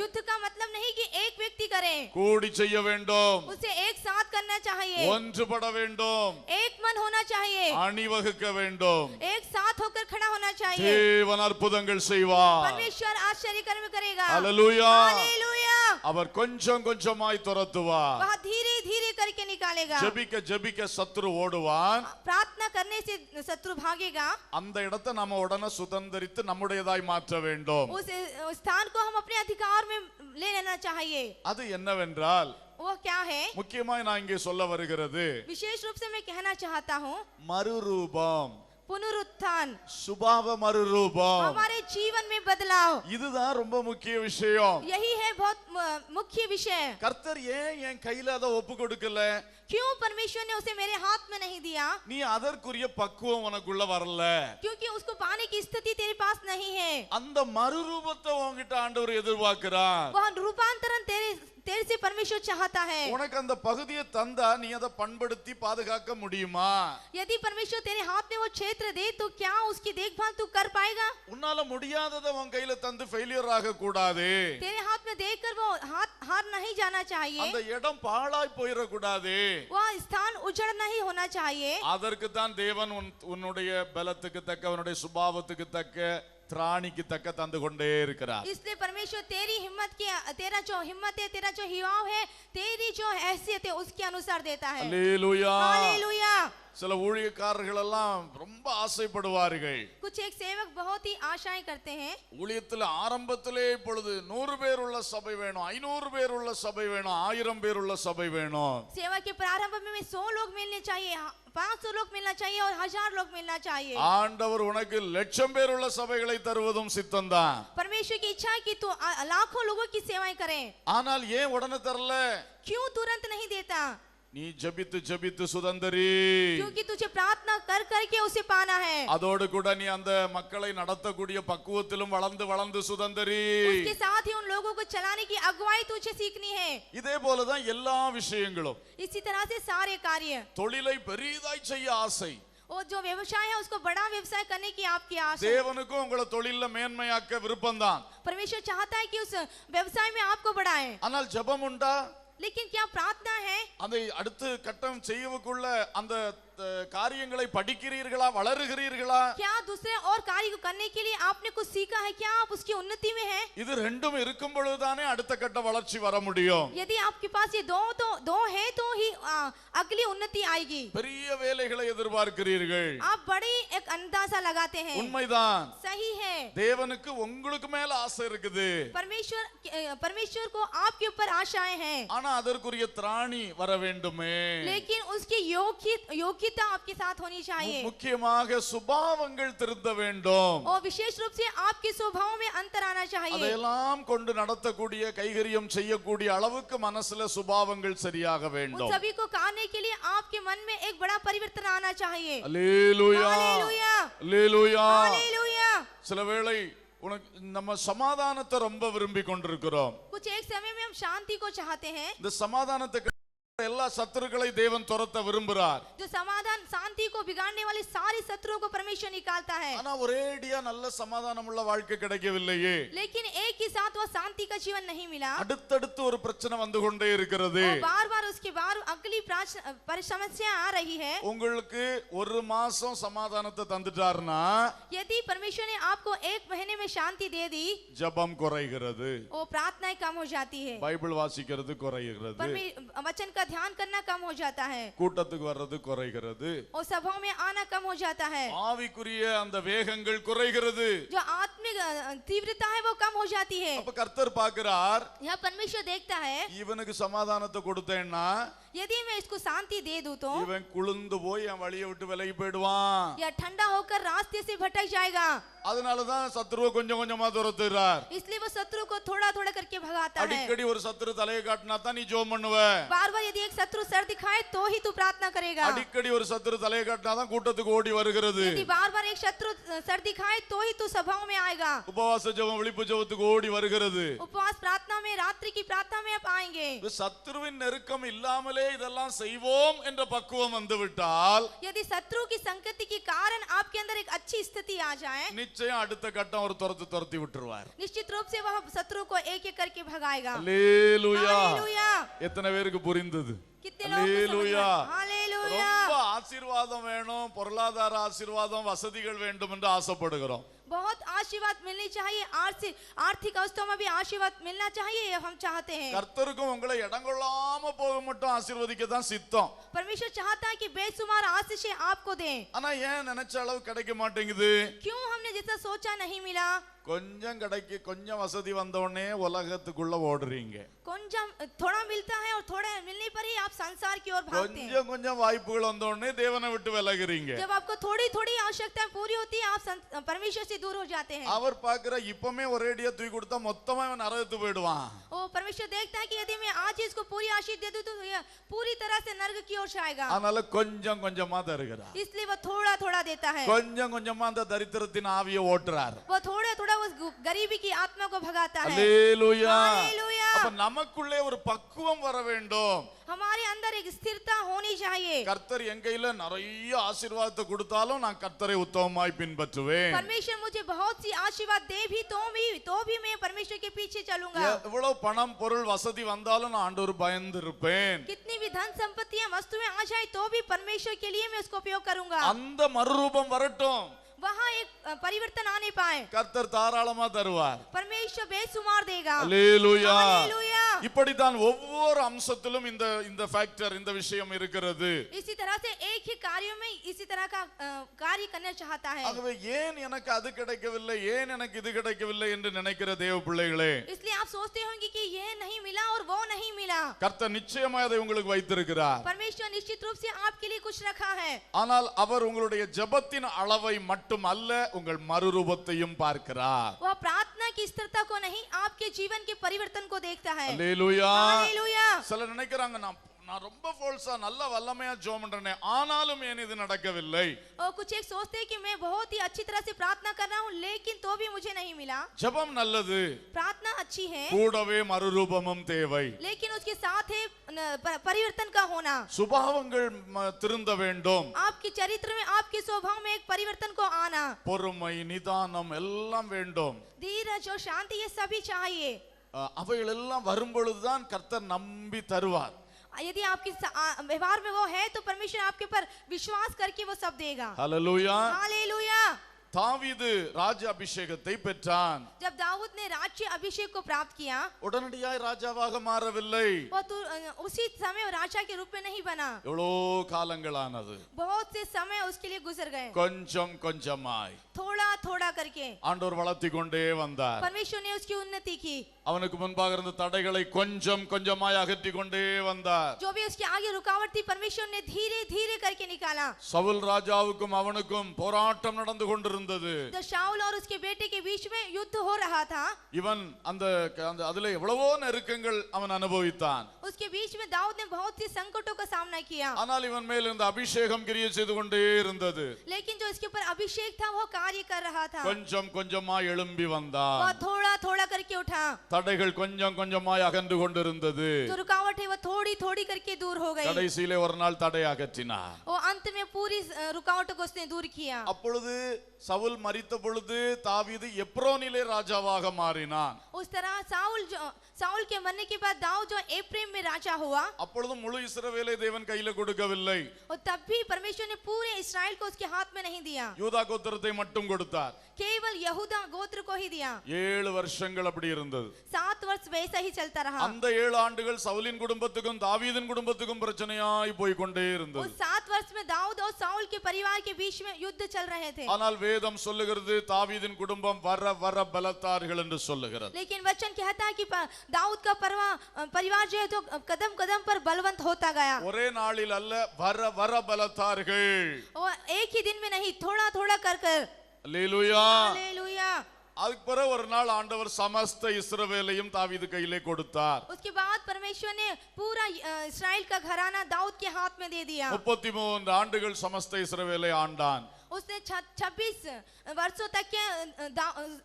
युद्ध का मतलब नहीं कि एक व्यक्ति करे, கூடி செய்ய வேண்டும். उसे एक साथ करना चाहिए, ஒன்றுபட வேண்டும். एक मन होना चाहिए, அணிவகுக்க வேண்டும். एक साथ होकर खड़ा होना चाहिए। தேவன் அற்புதங்கள் செய்வார். परमेश्वर आश्चर्य कर्म करेगा। அல்லேலூயா. हालेलुया। அவர் கொஞ்சம் கொஞ்சமாய் துரத்துவார். वह धीरे धीरे करके निकालेगा। ஜெபிக்க ஜெபிக்க சத்துரு ஓடுவான். प्रार्थना करने से शत्रु भागेगा। அந்த இடத்தை நாம உடனே சுதந்தரித்து நம்முடையதாய் மாற்ற வேண்டும். उस स्थान को हम अपने अधिकार में ले लेना चाहिए। அது என்னவென்றால் वो क्या है? முக்கியமாய் நான் இங்கே சொல்ல வருகிறது विशेष रूप से मैं कहना चाहता हूँ மறுரூபம், पुनरुत्थान, சுபாவ மறுரூபம். हमारे जीवन में बदलाव, இதுதான் ரொம்ப முக்கிய விஷயம். यही है बहुत मुख्य विषय। கர்த்தர் ஏன் என் கையில அதை ஒப்பு கொடுக்கல? क्यों परमेश्वर ने उसे मेरे हाथ में नहीं दिया? நீ அதற்குரிய பக்குவம் உனக்குள்ள வரல. क्योंकि उसको पाने की स्थिति तेरे पास नहीं है। அந்த மறுரூபத்தை உன்கிட்ட ஆண்டவர் எதிர்பார்க்கிறார். वह रूपांतरण तेरे से परमेश्वर चाहता है। உனக்கு அந்த பகுதியை தந்தா நீ அதை பண்படுத்தி பாதுகாக்க முடியுமா? यदि परमेश्वर तेरे हाथ में वो क्षेत्र दे तो क्या उसकी देखभाल तू कर पाएगा? உன்னால முடியாததை உன் கையில தந்து ஃபெயிலியர் ஆக கூடாது. तेरे हाथ में देखकर वो हार नहीं जाना चाहिए। அந்த இடம் பாழாய் போயிட கூடாது. वह स्थान उजड़ नहीं होना चाहिए। அதற்கு தான் தேவன் உன்னுடைய பலத்துக்கு தக்க உன்னுடைய சுபாவத்துக்கு தக்க திராணிக்கு தக்க தந்து கொண்டே இருக்கிறார். इसलिए परमेश्वर तेरी हिम्मत की तेरा जो हिम्मत है, तेरा जो हिवाव है, तेरी जो हैसियत है उसके अनुसार देता है। அல்லேலூயா. हालेलुया। சில ஊழியக்காரர்கள் எல்லாம் ரொம்ப ஆசைப்படுவார்கள். कुछ एक सेवक बहुत ही आशाएं करते हैं। ஊழியத்தில் ஆரம்பத்திலே இப்பொழுது 100 பேர் உள்ள சபை வேணும், 500 பேர் உள்ள சபை வேணும், 1000 பேர் உள்ள சபை வேணும். सेवा के प्रारंभ में 100 लोग मिलने चाहिए, 500 लोग मिलना चाहिए और 1000 लोग मिलना चाहिए। ஆண்டவர் உனக்கு 1,00,000 பேர் உள்ள சபைகளை தருவதும் சித்தம்தான். परमेश्वर की इच्छा है कि तू लाखों लोगों की सेवाएं करे। ஆனால் ஏன் உடனே தரல? क्यों तुरंत नहीं देता? நீ ஜெபித்து ஜெபித்து சுதந்தரி. क्योंकि तुझे प्रार्थना कर करके उसे पाना है। அதோடு கூட நீ அந்த மக்களை நடத்தக்கூடிய பக்குவத்திலும் வளர்ந்து வளர்ந்து சுதந்தரி. उसके साथ ही उन लोगों को चलाने की अगुवाई तुझे सीखनी है। இதே போலதான் எல்லா விஷயங்களும். इसी तरह से सारे कार्य। தொழிலை பெரிதாய் செய்ய ஆசை. और जो व्यवसाय है उसको बड़ा व्यवसाय करने की आपकी आशा। தேவனுக்கும் உங்களை தொழில்ல மேன்மையாக்க விருப்பம்தான். परमेश्वर चाहता है कि उस व्यवसाय में आपको बढ़ाए। ஆனால் ஜெபம் உண்டா? लेकिन क्या प्रार्थना है? அதை அடுத்து கட்டம் செய்யவுக்குள்ள அந்த காரியங்களை படிக்கிறீர்களா, வளருகிறீர்களா? क्या दूसरे और कार्य को करने के लिए आपने कुछ सीखा है? क्या आप उसकी उन्नति में हैं? இது ரெண்டும் இருக்கும் பொழுதுதானே அடுத்த கட்ட வளர்ச்சி வர முடியும். यदि आपके पास ये दो है तो ही अगली उन्नति आएगी। பெரிய வேலைகளை எதிர்பார்க்கிறீர்கள். आप बड़ी एक अंदाजा लगाते हैं। உண்மைதான். सही है। தேவனுக்கு உங்களுக்கு மேல ஆசை இருக்குது. परमेश्वर को आपके ऊपर आशाएं हैं। ஆனா அதற்குரிய திராணி வர வேண்டுமே. लेकिन उसकी योग्यता आपके साथ होनी चाहिए। முக்கியமாக சுபாவங்கள் திருத்த வேண்டும். और विशेष रूप से आपके स्वभाव में अंतर आना चाहिए। அதையெல்லாம் கொண்டு நடத்தக்கூடிய கைகரியம் செய்யக்கூடிய அளவுக்கு மனசுல சுபாவங்கள் சரியாக उन வேண்டும். सभी को करने के लिए आपके मन में एक बड़ा परिवर्तन आना चाहिए। அல்லேலூயா हालेलुया அல்லேலூயா. हालेलुया। சில வேளை உனக்கு நம்ம சமாதானத்தை ரொம்ப விரும்பி கொண்டிருக்கிறோம். कुछ एक समय में हम शांति को चाहते हैं। இந்த சமாதானத்தை எல்லா சத்துருக்களை தேவன் துரத்த விரும்புகிறார். जो समाधान शांति को बिगाड़ने वाले सारे शत्रुओं को परमेश्वर निकालता है। ஆனா ஒரேடியா நல்ல சமாதானம் உள்ள வாழ்க்கை கிடைக்கவில்லையே. लेकिन एक ही साथ वह शांति का जीवन नहीं मिला। அடுத்தடுத்து ஒரு பிரச்சனை வந்து கொண்டே இருக்கிறது. बार बार उसके बाद अगली समस्या आ रही है। உங்களுக்கு ஒரு மாசம் சமாதானத்தை தந்துட்டார்னா, यदि परमेश्वर ने आपको एक महीने में शांति दे दी, ஜெபம் குறைகிறது, वो प्रार्थनाएं कम हो जाती है, பைபிள் வாசிக்கிறது குறைகிறது, वचन का ध्यान करना कम हो जाता है, கூட்டத்துக்கு வர்றது குறைகிறது, और सभाओं में आना कम हो जाता है, ஆவிக்குரிய அந்த வேகங்கள் குறைகிறது. जो आत्मिक तीव्रता है वो कम हो जाती है। அப்ப கர்த்தர் பார்க்கிறார், यह परमेश्वर देखता है இவனுக்கு சமாதானத்தை கொடுத்தேன்னா यदि मैं इसको शांति दे दूं तो இவன் குளிர்ந்து போய் என் வழியை விட்டு விலகி போயிடுவான். यह ठंडा होकर रास्ते से भटक जाएगा। அதனாலதான் சத்ருவை கொஞ்சம் கொஞ்சமா துரத்துறார். इसलिए वो शत्रु को थोड़ा थोड़ा करके भगाता है। அடிக்கடி ஒரு சத்ரு தலையை காட்டினா தான் நீ ஜெபம் பண்ணுவ. बार बार यदि एक शत्रु सर दिखाए तो ही तू प्रार्थना करेगा। அடிக்கடி ஒரு சத்ரு தலையை காட்டினா தான் கூட்டத்துக்கு ஓடி வருகிறது. यदि बार बार एक शत्रु सर दिखाए तो ही तू सभाओं में आएगा। உபவாச ஜெபம் விழிப்பு ஜெபத்துக்கு ஓடி வருகிறது. उपवास प्रार्थना में, रात्रि की प्रार्थना में आप आएंगे। சத்ருவின் நெருக்கம் இல்லாமலே இதெல்லாம் செய்வோம் என்ற பக்குவம் வந்து விட்டால், यदि शत्रु की संगति के कारण आपके अंदर एक अच्छी स्थिति आ जाए, நிச்சயம் அடுத்த கட்டம் ஒரு துரத்தி விட்டுருவார். निश्चित रूप से वह शत्रु को एक एक करके भगाएगा। அல்லேலூயா. हालेलुया। எத்தனை பேருக்கு புரிந்தது? कितने लोगों को समझ அல்லேலூயா. में? हालेलुया। ரொம்ப ஆசீர்வாதம் வேணும், பொருளாதார ஆசீர்வாதம், வசதிகள் வேண்டும் என்று ஆசைப்படுகிறோம். बहुत आशीर्वाद मिलनी चाहिए, आर्थिक अवस्था में भी आशीर्वाद मिलना चाहिए, ये हम चाहते हैं। கர்த்தருக்கும் உங்களை இடங்கொள்ளாம போக மட்டும் ஆசீர்வதிக்க தான் சித்தம். परमेश्वर चाहता है कि बेशुमार आशीष आपको दें। ஆனா ஏன் நினைச்ச அளவு கிடைக்க மாட்டேங்குது? क्यों हमने जैसा सोचा नहीं मिला? கொஞ்சம் கிடைக்கு, கொஞ்சம் வசதி வந்த உடனே உலகத்துக்குள்ள ஓடுறீங்க. கொஞ்சம் थोड़ा मिलता है और थोड़ा मिलने पर ही आप संसार की ओर भागते हैं। கொஞ்சம் கொஞ்சம் வாய்ப்புகள் வந்த உடனே தேவனை விட்டு விலகுறீங்க. जब आपको थोड़ी थोड़ी आवश्यकता पूरी होती है, आप परमेश्वर से दूर हो जाते हैं। அவர் பார்க்கிற இப்பமே ஒரேடியா தூக்கி கொடுத்தா மொத்தமா இவன் நரகத்துக்கு போயிடுவான். ओ परमेश्वर देखता है कि यदि मैं आज इसको पूरी आशीष दे दूं तो यह पूरी तरह से नरक की ओर जाएगा। அதனால கொஞ்சம் கொஞ்சமா தருகிறார். इसलिए वो थोड़ा थोड़ा देता है। கொஞ்சம் கொஞ்சமா அந்த தரித்திரத்தின் ஆவியை ஓட்டுறார். वो थोड़ा थोड़ा उस गरीबी की आत्मा को भगाता है। அல்லேலூயா. हालेलुया। அப்ப நமக்குள்ளே ஒரு பக்குவம் வர வேண்டும். हमारे अंदर एक स्थिरता होनी चाहिए। கர்த்தர் என் கையில நிறைய ஆசீர்வாதத்தை கொடுத்தாலும் நான் கர்த்தரை உத்தமமாய் பின்பற்றுவேன். परमेश्वर मुझे बहुत सी आशीर्वाद दे भी तो भी मैं परमेश्वर के पीछे चलूंगा। எவ்வளவு பணம் பொருள் வசதி வந்தாலும் நான் ஆண்டவர் பயந்து இருப்பேன். कितनी भी धन संपत्तियां वस्तुएं आ जाए तो भी परमेश्वर के लिए मैं उसको उपयोग करूंगा। அந்த மறுரூபம் வரட்டும். वहाँ एक परिवर्तन आने पाए, கர்த்தர் தாராளமா தருவார். परमेश्वर बेशुमार देगा। அல்லேலூயா. हालेलुया। இப்படித்தான் ஒவ்வொரு அம்சத்திலும் இந்த ஃபேக்டர், இந்த விஷயம் இருக்கிறது. इसी तरह से एक ही कार्यों में इसी तरह का कार्य करना चाहता है। ஆகவே ஏன் எனக்கு அது கிடைக்கவில்லை, ஏன் எனக்கு இது கிடைக்கவில்லை என்று நினைக்கிற தேவ பிள்ளைகளே, इसलिए आप सोचते होंगे कि ये नहीं मिला और वो नहीं मिला। கர்த்தர் நிச்சயமாக அதை உங்களுக்கு வைத்திருக்கிறார். परमेश्वर निश्चित रूप से आपके लिए कुछ रखा है। ஆனால் அவர் உங்களுடைய ஜெபத்தின் அளவை மட்டும் அல்ல, உங்கள் மறுரூபத்தையும் பார்க்கிறார். वह प्रार्थना की स्थिरता को नहीं, आपके जीवन के परिवर्तन को देखता है। அல்லேலூயா. हालेलुया। சிலர் நினைக்கிறாங்க நான் ரொம்ப ஃபோல்ஸா நல்ல வல்லமையா ஜெபம் பண்றேனே, ஆனாலும் ஏன் இது நடக்கவில்லை? और कुछ एक सोचते हैं कि मैं बहुत ही अच्छी तरह से प्रार्थना कर रहा हूँ लेकिन तो भी मुझे नहीं मिला। ஜெபம் நல்லது, प्रार्थना अच्छी है கூடவே மறுரூபமும் தேவை. लेकिन उसके साथ है परिवर्तन का होना। சுபாவங்கள் திருந்த வேண்டும். आपके चरित्र में आपके स्वभाव में एक परिवर्तन को आना। பொறுமை, நிதானம் எல்லாம் வேண்டும். धीरज और शांति ये सभी चाहिए। அவைகள் எல்லாம் வரும்பொழுதுதான் கர்த்தர் நம்பி தருவார். यदि आपके व्यवहार में वो है तो परमेश्वर आपके पर विश्वास करके वो सब देगा। हालेलुया। हालेलुया। தாவீது ராஜ அபிஷேகத்தை பெற்றான். जब दाऊद ने राज्य अभिषेक को प्राप्त किया, உடனடியாய் ராஜாவாக மாறவில்லை. वो उसी समय राजा के रूप में नहीं बना। எவ்வளோ காலங்களானது, बहुत से समय उसके लिए गुजर गए। கொஞ்சம் கொஞ்சமாய் थोड़ा थोड़ा करके ஆண்டவர் வளர்த்தி கொண்டே வந்தார். परमेश्वर ने उसकी उन्नति की। அவனுக்கு முன்பாக இருந்த தடைகளை கொஞ்சம் கொஞ்சமாய் அகற்றி கொண்டே வந்தார். जो भी उसके आगे रुकावट थी परमेश्वर ने धीरे धीरे करके निकाला। சவுல் ராஜாவுக்கும் அவனுக்கும் போராட்டம் நடந்து கொண்டிருந்தது. तो शाऊल और उसके बेटे के बीच में युद्ध हो रहा था। இவன் அந்த அதிலே எவ்வளவோ நெருக்கங்கள் அவன் அனுபவித்தான். उसके बीच में दाऊद ने बहुत सी संकटों का सामना किया। ஆனால் இவன் மேல் இந்த அபிஷேகம் கிரியை செய்து கொண்டே இருந்தது. लेकिन जो इसके ऊपर अभिषेक था वो कार्य कर रहा था। கொஞ்சம் கொஞ்சமாய் எழும்பி வந்தான். वो थोड़ा थोड़ा करके उठा। தடைகள் கொஞ்சம் கொஞ்சமாய் அகன்று கொண்டிருந்தது. जो रुकावट है वो थोड़ी थोड़ी करके दूर हो गई। கடைசியிலே ஒரு நாள் தடை அகற்றினார். वो अंत में पूरी रुकावटों को उसने दूर किया। அப்பொழுது சவுல் மரித்த பொழுது தாவீது எப்ரோனிலே ராஜாவாக மாறினான். उस तरह साउल के मरने के बाद दाऊद जो एप्रेम में राजा हुआ। அப்பொழுது முழு இஸ்ரவேலை தேவன் கையில கொடுக்கவில்லை. और तब भी परमेश्वर ने पूरे इस्राएल को उसके हाथ में नहीं दिया। யூதா கோத்திரத்தை மட்டும் கொடுத்தார். केवल यहूदा गोत्र को ही दिया। 7 வருஷங்கள் அப்படி இருந்தது. 7 वर्ष वैसा ही चलता रहा। அந்த 7 ஆண்டுகள் சவுலின் குடும்பத்துக்கும் தாவீதின் குடும்பத்துக்கும் பிரச்சனையாய் போய் கொண்டே இருந்தது. उस 7 वर्ष में दाऊद और साउल के परिवार के बीच में युद्ध चल रहे थे। ஆனால் வேதம் சொல்லுகிறது தாவீதின் குடும்பம் வர வர பலத்தார்கள் என்று சொல்லுகிறது. लेकिन वचन कहता है कि दाऊद का परिवार जो है तो कदम कदम पर बलवंत होता गया। ஒரே நாளில் அல்ல, வர வர பலத்தார்கள். वो एक ही दिन में नहीं, थोड़ा थोड़ा कर कर। அல்லேலூயா. हालेलुया। அதுக்கு பிறகு ஒரு நாள் ஆண்டவர் சமஸ்த இஸ்ரவேலையும் தாவீது கையிலே கொடுத்தார். उसके बाद परमेश्वर ने पूरा इस्राएल का घराना दाऊद के हाथ में दे दिया। 33 ஆண்டுகள் சமஸ்த இஸ்ரவேலை ஆண்டான். उसने 26 वर्षों तक के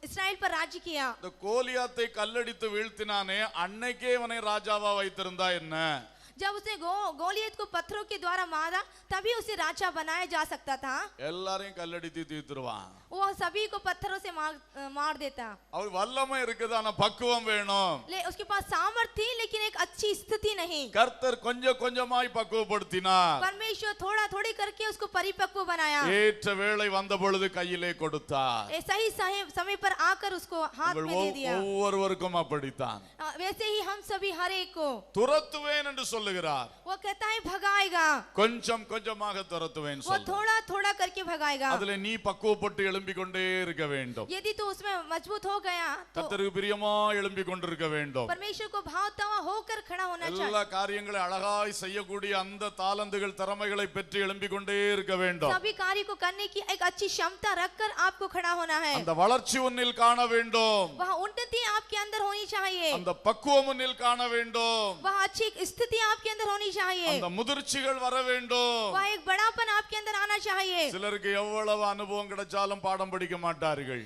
इस्राएल पर राज्य किया। இந்த கோலியாத்தை கல்லடித்து வீழ்த்தினானே, அன்னைக்கே இவனை ராஜாவா வைத்திருந்தா என்ன? जब उसने गोलियत को पत्थरों के द्वारा मारा तभी उसे राजा बनाया जा सकता था। எல்லாரையும் கல்லடித்து தீர்த்துருவான். वो सभी को पत्थरों से मार देता। அவர் வல்லமை இருக்குது, ஆனா பக்குவம் வேணும். उसके पास सामर्थ्य थी लेकिन एक अच्छी स्थिति नहीं। கர்த்தர் கொஞ்சம் கொஞ்சமாய் பக்குவப்படுத்தினார். परमेश्वर थोड़ा थोड़ी करके उसको परिपक्व बनाया। ஏற்ற வேளை வந்த பொழுது கையிலே கொடுத்தார். सही समय पर आकर उसको हाथ में दे दिया। ஒவ்வொருவருக்கும் அப்படித்தான். वैसे ही हम सभी हर एक को துரத்துவேன் என்று சொல்லுகிறார். वो कहता है भगाएगा। கொஞ்சம் கொஞ்சமாக துரத்துவேன் वो சொல்லுகிறார். थोड़ा थोड़ा करके भगाएगा। அதுல நீ பக்குவப்பட்டு எழும்பி கொண்டே இருக்க வேண்டும். यदि तू उसमें मजबूत हो गया तो கர்த்தருக்கு பிரியமா எழும்பி கொண்டிருக்க வேண்டும். परमेश्वर को भावता हुआ होकर खड़ा होना चाहिए। எல்லா காரியங்களை அழகாய் செய்யக்கூடிய அந்த தாளந்துகள் திறமைகளை பெற்று எழும்பி கொண்டே இருக்க வேண்டும். सभी कार्य को करने की एक अच्छी क्षमता रखकर आपको खड़ा होना है। அந்த வளர்ச்சி உன்னில் காண வேண்டும். वह उन्नति आपके अंदर होनी चाहिए। அந்த பக்குவம் உன்னில் காண வேண்டும். वह अच्छी स्थिति आपके अंदर होनी चाहिए। அந்த முதிர்ச்சிகள் வர வேண்டும். वह एक बड़ापन आपके अंदर आना चाहिए। சிலருக்கு எவ்வளவு அனுபவம் கிடைச்சாலும் பாடம் படிக்க மாட்டார்கள்.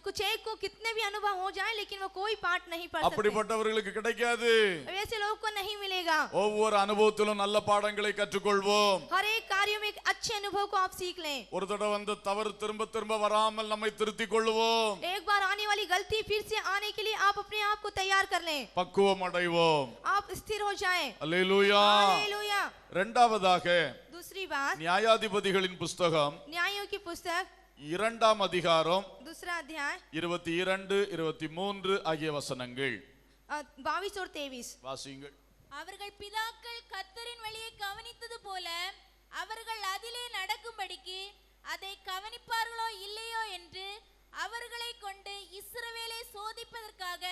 कुछ एक को कितने भी अनुभव हो जाए लेकिन वो कोई पाठ नहीं पढ़ सकते। அப்படிப்பட்டவர்களுக்கு கிடைக்காது. वैसे लोगों को नहीं मिलेगा। ஒவ்வொரு அனுபவத்திலும் நல்ல பாடங்களை கற்றுக்கொள்வோம். हर एक कार्य में एक अच्छे अनुभव को आप सीख लें। ஒரு தடவை வந்து தவறு திரும்ப திரும்ப வராமல் நம்மை திருத்திக் கொள்வோம். एक बार आने वाली गलती फिर से आने के लिए आप अपने आप को तैयार कर लें। பக்குவம் அடைவோம். आप स्थिर हो जाएं। அல்லேலூயா. हालेलुया। இரண்டாவதாக दूसरी बात, நியாயாதிபதிகளின் புஸ்தகம் न्यायों की पुस्तक 2ஆம் அதிகாரம் 2 अध्याय 22, 23 ஆகிய வசனங்கள் 22 और 23 வாசியுங்கள். அவர்கள் பிதாக்கள் கர்த்தரின் வழியை கவனித்தது போல அவர்கள் அதிலே நடக்கும்படிக்கு அதை கவனிப்பார்களோ இல்லையோ என்று அவர்களை கொண்டு இஸ்ரவேலை சோதிப்பதற்காக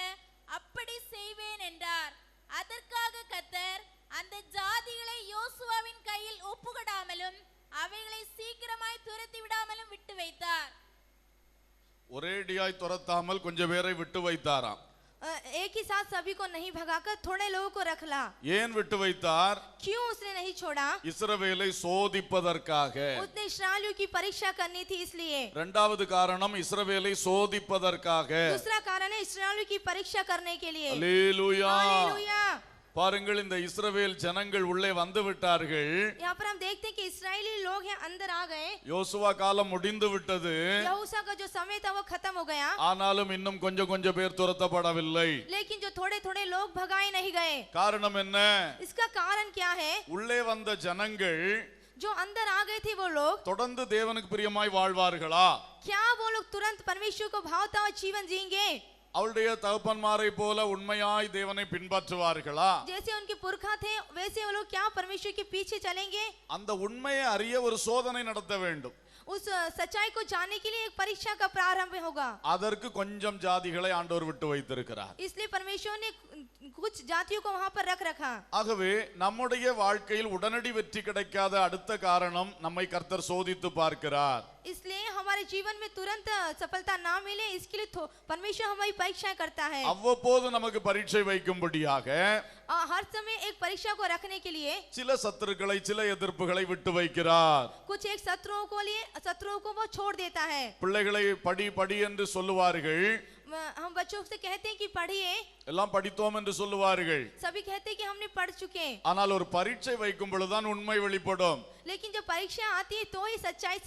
அப்படி செய்வேன் என்றார். அதற்காக கர்த்தர் அந்த ஜாதிகளை யோசுவாவின் கையில் ஒப்புக்கொடாமலும் அவைகளை சீக்கிரமாய் துரத்தி விடாமலும் விட்டு வைத்தார். ஒரேடியாய் துரத்தாமல் கொஞ்சம் பேரை விட்டு வைத்தாராம். एक एक ही साथ सभी को नहीं भगाकर थोड़े लोगों को रखला। ஏன் விட்டு வைத்தார்? क्यों उसने नहीं छोड़ा? இஸ்ரவேலை சோதிப்பதற்காக. उसने इस्राएलियों की परीक्षा करनी थी इसलिए। இரண்டாவது காரணம் இஸ்ரவேலை சோதிப்பதற்காக. दूसरा कारण है इस्राएलियों की परीक्षा करने के लिए। அல்லேலூயா. हालेलुया। பாருங்கள், இந்த இஸ்ரவேல் ஜனங்கள் உள்ளே வந்து விட்டார்கள். यहाँ पर हम देखते हैं कि इस्राएली लोग हैं अंदर आ गए। யோசுவா காலம் முடிந்து விட்டது. यहोशू का जो समय था वो खत्म हो गया। ஆனாலும் இன்னும் கொஞ்சம் கொஞ்சம் பேர் துரத்தப்படவில்லை. लेकिन जो थोड़े थोड़े लोग भगाए नहीं गए। காரணம் என்ன? इसका कारण क्या है? உள்ளே வந்த ஜனங்கள் जो अंदर आ गए थे वो लोग தொடர்ந்து தேவனுக்கு பிரியமாய் வாழ்வார்களா? क्या वो लोग तुरंत परमेश्वर को भावता हुआ जीवन जिएंगे? அவருடைய தகப்பன்மாரை போல உண்மையாய் தேவனை பின்பற்றுவார்களா? जैसे उनके पुरखा थे वैसे वो लोग क्या परमेश्वर के पीछे चलेंगे? அந்த உண்மையை அறிய ஒரு சோதனை நடத்த வேண்டும். उस सच्चाई को जानने के लिए एक परीक्षा का प्रारंभ होगा। அதற்கு கொஞ்சம் ஜாதிகளை ஆண்டவர் விட்டு வைத்திருக்கிறார். इसलिए परमेश्वर ने कुछ जातियों को वहां पर रख रखा। ஆகவே நம்முடைய வாழ்க்கையில் உடனடி வெற்றி கிடைக்காத அடுத்த காரணம் நம்மை கர்த்தர் சோதித்து பார்க்கிறார். इसलिए हमारे जीवन में तुरंत सफलता ना मिले इसके लिए परमेश्वर हमारी परीक्षा करता है। அவ்வப்போது நமக்கு பரீட்சை வைக்கும்படியாக हर समय एक परीक्षा को रखने के लिए சில சத்துருக்களை சில எதிர்ப்புகளை விட்டு வைக்கிறார். कुछ एक शत्रुओं को वो छोड़ देता है। பிள்ளைகளை படி படி என்று சொல்லுவார்கள். हम बच्चों से कहते हैं कि पढ़िए, எல்லாம் படித்தோம் என்று சொல்லுவார்கள். सभी कहते हैं कि हमने पढ़ चुके। ஆனால் ஒரு பரீட்சை வைக்கும் பொழுதுதான் உண்மை வெளிப்படும். लेकिन जब परीक्षा आती है तो ही सच्चाई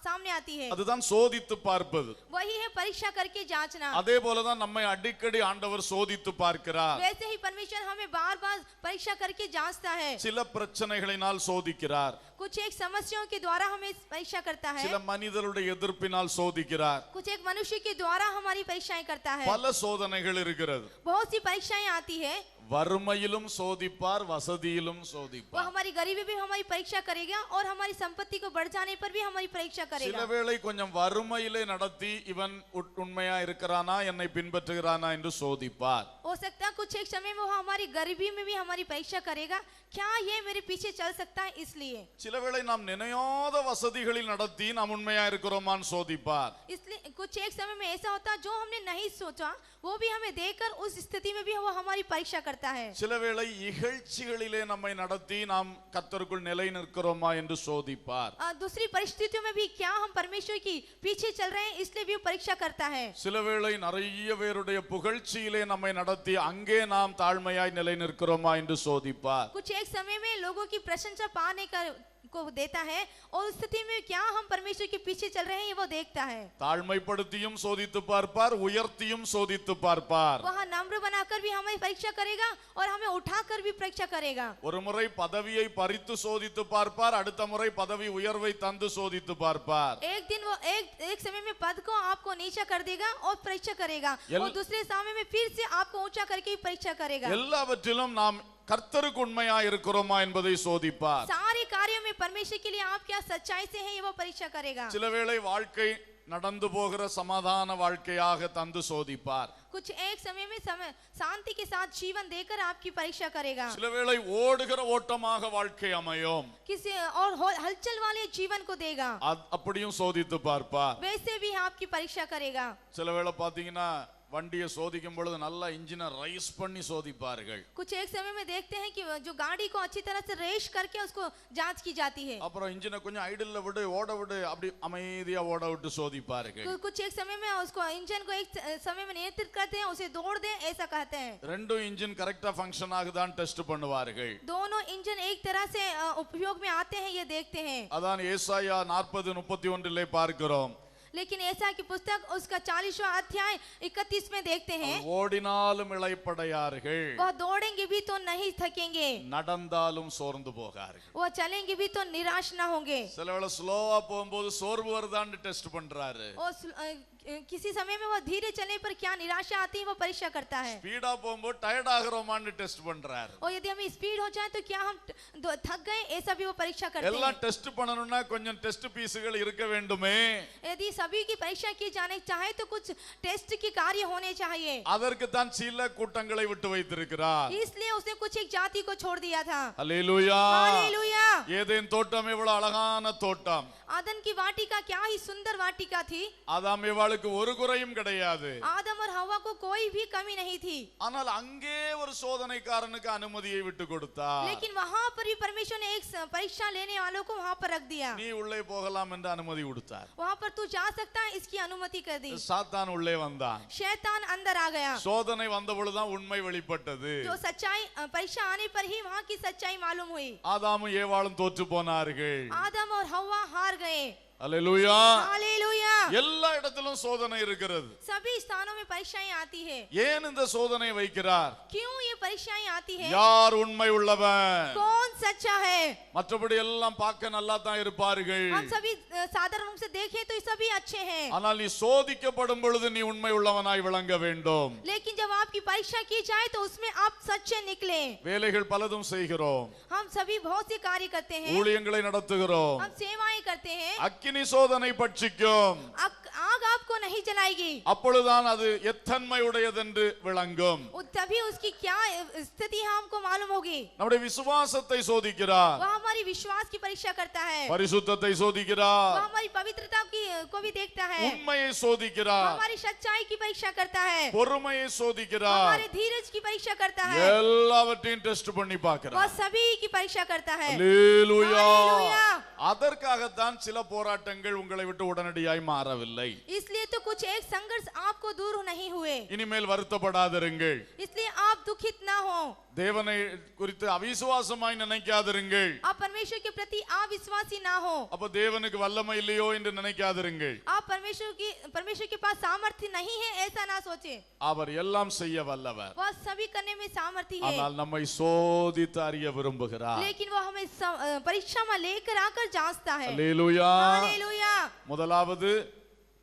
सामने आती है। அதுதான் சோதித்து பார்ப்பது. वही है परीक्षा करके जांचना। அதே போலதான் நம்மை அடிக்கடி ஆண்டவர் சோதித்து பார்க்கிறார். वैसे ही परमेश्वर हमें बार बार परीक्षा करके जांचता है। சில பிரச்சனைகளினால் சோதிக்கிறார். कुछ एक समस्याओं के द्वारा हमें परीक्षा करता है। சில மனிதருடைய எதிர்ப்பினால் சோதிக்கிறார். कुछ एक मनुष्य के द्वारा हमारी परीक्षाएं करता है। பல சோதனைகள் இருக்கிறது. बहुत सी परीक्षाएं आती है। வறுமையிலும் சோதிப்பார், வசதியிலும் वो சோதிப்பார். हमारी गरीबी भी हमारी परीक्षा करेगा और हमारी संपत्ति को बढ़ जाने पर भी हमारी परीक्षा சில करेगा। வேளை கொஞ்சம் வறுமையிலே நடத்தி இவன் உண்மையா இருக்கிறானா என்னை பின்பற்றுகிறானா என்று சோதிப்பார். हो सकता है कुछ एक समय में वो हमारी गरीबी में भी हमारी परीक्षा करेगा, क्या ये मेरे पीछे चल सकता है इसलिए। சில வேளை நாம் நினையாத வசதிகளில் நடத்தி நாம் உண்மையா இருக்கிறோமான்னு சோதிப்பார். इसलिए कुछ एक समय में ऐसा होता है जो हमने नहीं सोचा वो भी हमें देखकर उस स्थिति में भी वो हमारी परीक्षा करता है। சில வேளை இகழ்ச்சிகளிலே நம்மை நடத்தி நாம் கர்த்தருக்குள் நிலை நிற்கிறோமா என்று சோதிப்பார். दूसरी परिस्थितियों में भी क्या हम परमेश्वर की पीछे चल रहे हैं इसलिए भी वो परीक्षा करता है। சில வேளை நிறைய பேருடைய புகழ்ச்சியிலே நம்மை நடத்தி அங்கே நாம் தாழ்மையாய் நிலை நிற்கிறோமா என்று சோதிப்பார். कुछ एक समय में लोगों की प्रशंसा पाने को देता है और उस स्थिति में क्या हम परमेश्वर के पीछे चल रहे हैं ये वो देखता है। தாழ்மைப்படுத்தியும் சோதித்து பார்ப்பார், உயர்த்தியும் சோதித்து பார்ப்பார். वहाँ नम्र बनाकर भी हमें परीक्षा करेगा और हमें उठाकर भी परीक्षा करेगा। ஒரு முறை பதவியை பறித்து சோதித்து பார்ப்பார், அடுத்த முறை பதவி உயர்வை தந்து சோதித்து பார்ப்பார். एक दिन वो एक समय में पद को आपको नीचा कर देगा और परीक्षा करेगा और दूसरे समय में फिर से आपको ऊंचा करके भी परीक्षा करेगा। எல்லாவற்றிலும் நாம் கர்த்தருக்கு உண்மையா இருக்கிறோமா என்பதை சோதிப்பார். सारे कार्यों में परमेश्वर के लिए आप क्या सच्चाई से हैं ये वो परीक्षा करेगा। சில வேளை வாழ்க்கை நடந்து போகிற சமாதான வாழ்க்கையாக தந்து சோதிப்பார். कुछ एक समय में शांति के साथ जीवन देकर आपकी परीक्षा करेगा। சில வேளை ஓடுகிற ஓட்டமாக வாழ்க்கை அமையும். किसी और हलचल वाले जीवन को देगा, அப்படியும் சோதித்து பார்ப்பார். वैसे भी आपकी परीक्षा करेगा। சில வேளை பாத்தீங்கன்னா வண்டியை சோதிக்கும் பொழுது நல்லா இன்ஜினை ரைஸ் பண்ணி சோதிப்பார்கள். कुछ एक समय में देखते हैं कि जो गाड़ी को अच्छी तरह से रेस करके उसको जांच की जाती है। அப்புறம் இன்ஜினை கொஞ்சம் ஐடில்ல விடு, ஓட விடு, அப்படி அமைதியா ஓட விட்டு சோதிப்பார்கள். कुछ एक समय में उसको इंजन को एक समय में नियंत्रित करते हैं, उसे दौड़ दें ऐसा कहते हैं। ரெண்டும் இன்ஜின் கரெக்டா ஃபங்க்ஷன் ஆகுதான்னு டெஸ்ட் பண்ணுவார்கள். दोनों इंजन एक तरह से उपयोग में आते हैं ये देखते हैं। அதான் ஏசாயா 40:31 பார்க்கிறோம். लेकिन ऐसा की पुस्तक उसका 40वां अध्याय 31 में देखते हैं, ஓடினாலும் இளைப்படையார்கள், वह दौड़ेंगे भी तो नहीं थकेंगे, நடந்தாலும் சோர்ந்து போகார்கள். वह चलेंगे भी तो निराश ना होंगे। சில வேளை ஸ்லோவா போகும்போது சோர்வு வருதான்னு டெஸ்ட் பண்றாரு. और किसी समय में वह धीरे चलने पर क्या निराशा आती है वो परीक्षा करता है। ஸ்பீடா போகும்போது டயர்ட் ஆகுறோமான்னு டெஸ்ட் பண்றாரு. और यदि हमें स्पीड हो जाए तो क्या हम थक गए ऐसा भी वो परीक्षा करते எல்லாம் हैं। டெஸ்ட் பண்ணணும்னா கொஞ்சம் டெஸ்ட் பீஸ்கள் இருக்க வேண்டுமே. यदि सभी की परीक्षा की जाने चाहे तो कुछ टेस्ट की कार्य होने चाहिए। அதற்கு தான் சில கூட்டங்களை விட்டு வைத்திருக்கிறார். इसलिए उसने कुछ एक जाति को छोड़ दिया था। ஹல்லேலூயா. हालेलुया। ஏதேன் தோட்டம் எவ்வளவு அழகான தோட்டம். आदन की वाटिका क्या ही सुंदर वाटिका थी। ஆதாம் ஏவாளுக்கு ஏவாளுக்கு ஒரு குறையும் கிடையாது. आदम और हवा को कोई भी कमी नहीं थी, ஆனால் அங்கே ஒரு சோதனைக்காரனுக்கு அனுமதியை விட்டு கொடுத்தார். लेकिन वहां पर भी परमेश्वर ने एक परीक्षा लेने वालों को वहां पर रख दिया। நீ உள்ளே போகலாம் என்று அனுமதி கொடுத்தார். वहां पर तू जा सकता है इसकी अनुमति कर दी। சாத்தான் உள்ளே வந்தான். शैतान अंदर आ गया। சோதனை வந்த பொழுதுதான் உண்மை வெளிப்பட்டது. जो सच्चाई परीक्षा आने पर ही वहां की सच्चाई मालूम हुई। ஆதாமும் ஏவாளும் தோற்று போனார்கள். आदम और हवा हार गए। அல்லேலூயா. हालेलुया। எல்லா இடத்திலும் சோதனை இருக்கிறது. सभी स्थानों में परीक्षाएं आती है। ஏன் இந்த சோதனை வைக்கிறார்? क्यों ये परीक्षाएं आती है? யார் உண்மை உள்ளவன்? कौन सच्चा है? மற்றபடி எல்லாம் பார்க்க நல்லா தான் இருப்பார்கள். हम सभी साधारण रूप से देखें तो सभी अच्छे हैं, ஆனால் நீ சோதிக்கப்படும் பொழுது நீ உண்மை உள்ளவனாய் விளங்க வேண்டும். लेकिन जब आपकी परीक्षा की जाए तो उसमें आप सच्चे निकले। வேலைகள் பலதும் செய்கிறோம். हम सभी बहुत से कार्य करते हैं, ஊழியங்களை நடத்துகிறோம். हम सेवाएं करते हैं, அக்கினி சோதனை பட்சிக்கும். आग आपको नहीं जलाएगी, அப்பொழுதுதான் அது எத்தன்மை உடையதென்று விளங்கும். तभी उसकी क्या स्थिति है हमको मालूम होगी। நம்முடைய விசுவாசத்தை சோதிக்கிறார். वह हमारी विश्वास की परीक्षा करता है, பரிசுத்தத்தை वह சோதிக்கிறார். हमारी पवित्रता को भी देखता है, உண்மையை वह சோதிக்கிறார். हमारी सच्चाई की परीक्षा करता है, பொறுமையை वह சோதிக்கிறார். हमारे धीरज की परीक्षा करता है, எல்லாவற்றையும் டெஸ்ட் பண்ணி वह பார்க்கிறார். सभी की परीक्षा करता है। அல்லேலூயா. हालेलुया। அதற்காகத்தான் சில போராட்டங்கள் உங்களை விட்டு உடனடியாய் மாறவில்லை. इसलिए तो कुछ एक संघर्ष आपको दूर नहीं हुए, இனிமேல் வருத்தப்படாதிருங்கள். इसलिए आप दुखित ना हो, தேவனை குறித்து அவிசுவாசமாய் நினைக்காதிருங்கள். आप परमेश्वर के प्रति अविश्वासी ना हो, அப்ப தேவனுக்கு வல்லமை இல்லையோ என்று நினைக்காதிருங்கள். आप परमेश्वर के पास सामर्थ्य नहीं है ऐसा ना सोचे। அவர் எல்லாம் செய்ய வல்லவர். वह सभी करने में सामर्थ्य है, ஆனால் நம்மை சோதித்து அறிய விரும்புகிறார். लेकिन वह हमें परीक्षा में लेकर आकर जांचता है। அல்லேலூயா. हालेलुया। முதலாவது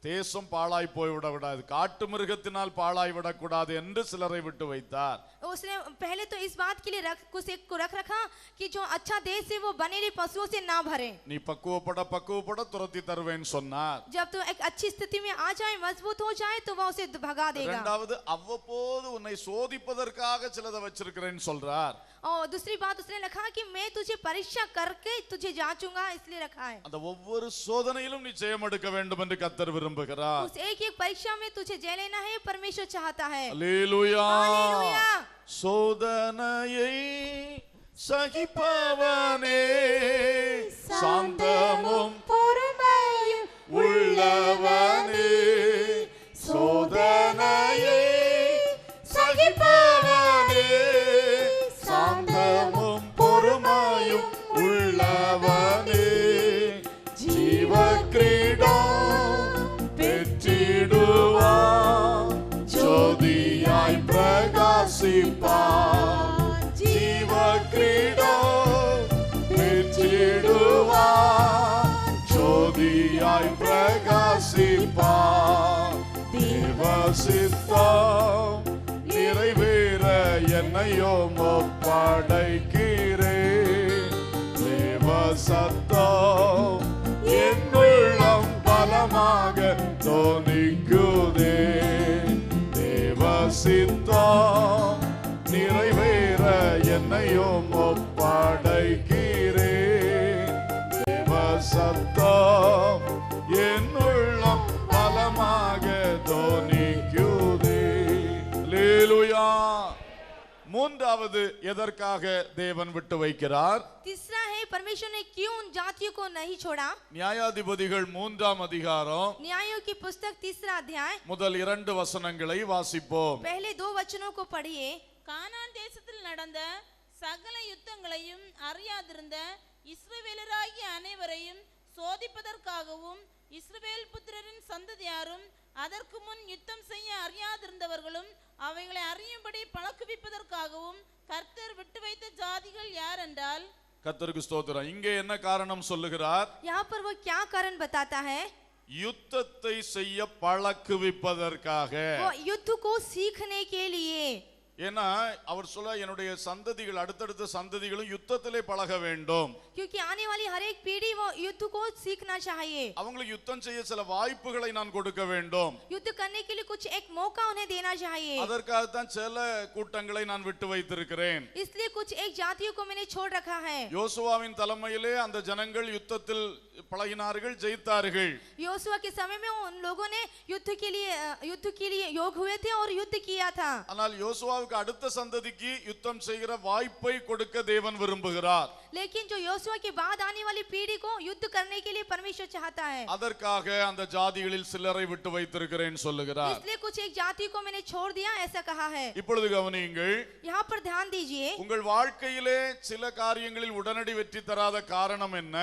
தேசம் பாழாய் போய்விட கூடாது, காட்டு மிருகத்தினால் பாழாய் விடக்கூடாது என்று சிலரை விட்டு வைத்தார். उसने पहले तो इस बात के लिए रख रखा कि जो अच्छा देश है वो बनेले पशुओं से ना भरे। நீ பக்குவப்பட துரத்தி தருவேன் சொன்னார். जब तो एक अच्छी स्थिति में आ जाए, मजबूत हो जाए तो वह उसे भगा देगा। இரண்டாவது அவ்வப்போது உன்னை சோதிப்பதற்காக சிலதை வச்சிருக்கிறேன்னு சொல்றார். और दूसरी बात उसने लिखा कि मैं तुझे परीक्षा करके तुझे जांचूंगा, इसलिए रखा है। அந்த ஒவ்வொரு சோதனையிலும் நீ ஜெயம் எடுக்க வேண்டும் என்று கர்த்தர் விரும்புகிறார். उस एक एक परीक्षा में तुझे जय लेना है, परमेश्वर चाहता है। அல்லேலூயா. हालेलुया। சோதனையை சகிப்பவனே சாந்தமும் பொறுமையும் உள்ளவனே, சோதனையை சகிப்பவனே சாந்தமும் பொறுமையும் உள்ளவனே, ஜீவ கிரீடம் பெற்றிடுவான், ஜோதியாய் பிரகாசிப்பான், ஜீவ கிரீடம் பெற்றிடுவான், ஜோதியாய் பிரகாசிப்பான், தேவ சித்தம் நிறைவேற என்னையும் ஒப்படைக்கிறேன், தேவ சத்தம் என் உள்ளம் பலமாக தோனிக்குதே, தேவ சித்தம் நிறைவேற என்னையும் ஒப்படைக்கிறேன், தேவ சத்தம் என் உள்ளம் பலமாக தோனிக்குதே. அல்லேலூயா. மூன்றாவது எதற்காக தேவன் விட்டு வைக்கிறார்? तीसरा है परमेश्वर ने क्यों उन जातियों को नहीं छोड़ा। நியாயாதிபதிகள் 3ஆம் அதிகாரம் न्यायों की पुस्तक 3रा अध्याय முதல் 2 வசனங்களை வாசிப்போம். पहले 2 वचनों को पढ़िए। கானான் தேசத்தில் நடந்த சகல யுத்தங்களையும் அறியாதிருந்த இஸ்ரவேலராகிய அனைவரையும் சோதிப்பதற்காகவும் இஸ்ரவேல் புத்திரரின் சந்ததியாரும் அதற்கு முன் யுத்தம் செய்ய அறியாதிருந்தவர்களும் அவைகளை அறியும்படி பழக்குவிப்பதற்காகவும் கர்த்தர் விட்டு வைத்த ஜாதிகள் யார் என்றால், கர்த்தருக்கு ஸ்தோத்திரம். இங்கே என்ன காரணம் சொல்லுகிறார்? यहाँ पर वो क्या कारण बताता है? யுத்தத்தை செய்ய பழக்குவிப்பதற்காக. वो युद्ध को सीखने के लिए। ஏன்னா அவர் சொல்ல என்னுடைய சந்ததிகள் அடுத்தடுத்த சந்ததிகளும் யுத்தத்திலே பழக வேண்டும், क्योंकि आने वाली हर एक पीढ़ी वो युद्ध को सीखना चाहिए। அவங்களுக்கு யுத்தம் செய்ய சில வாய்ப்புகளை நான் கொடுக்க வேண்டும், युद्ध करने के लिए कुछ एक मौका उन्हें देना चाहिए। அதற்காகத்தான் சில கூட்டங்களை நான் விட்டு வைத்திருக்கிறேன். इसलिए कुछ एक जातियों को मैंने छोड़ रखा है। யோசுவாவின் தலைமையிலே அந்த ஜனங்கள் யுத்தத்தில் பழகினார்கள், ஜெயித்தார்கள். योशुआ के समय में उन लोगों ने युद्ध के लिए योग हुए थे और युद्ध किया था। ஆனால் யோசுவாவுக்கு அடுத்த சந்ததிக்கு யுத்தம் செய்கிற வாய்ப்பை கொடுக்க தேவன் விரும்புகிறார். लेकिन जो योशुआ के बाद आने वाली पीढ़ी को युद्ध करने के लिए परमेश्वर चाहता है। அதற்காக அந்த ஜாதிகளில் சிலரை விட்டு வைத்திருக்கிறேன் சொல்லுகிறார். इसलिए कुछ एक जाति को मैंने छोड़ दिया ऐसा कहा है। இப்பொழுது கவனியுங்கள், यहाँ पर ध्यान दीजिए, உங்கள் வாழ்க்கையிலே சில காரியங்களில் உடனடி வெற்றி தராத காரணம் என்ன?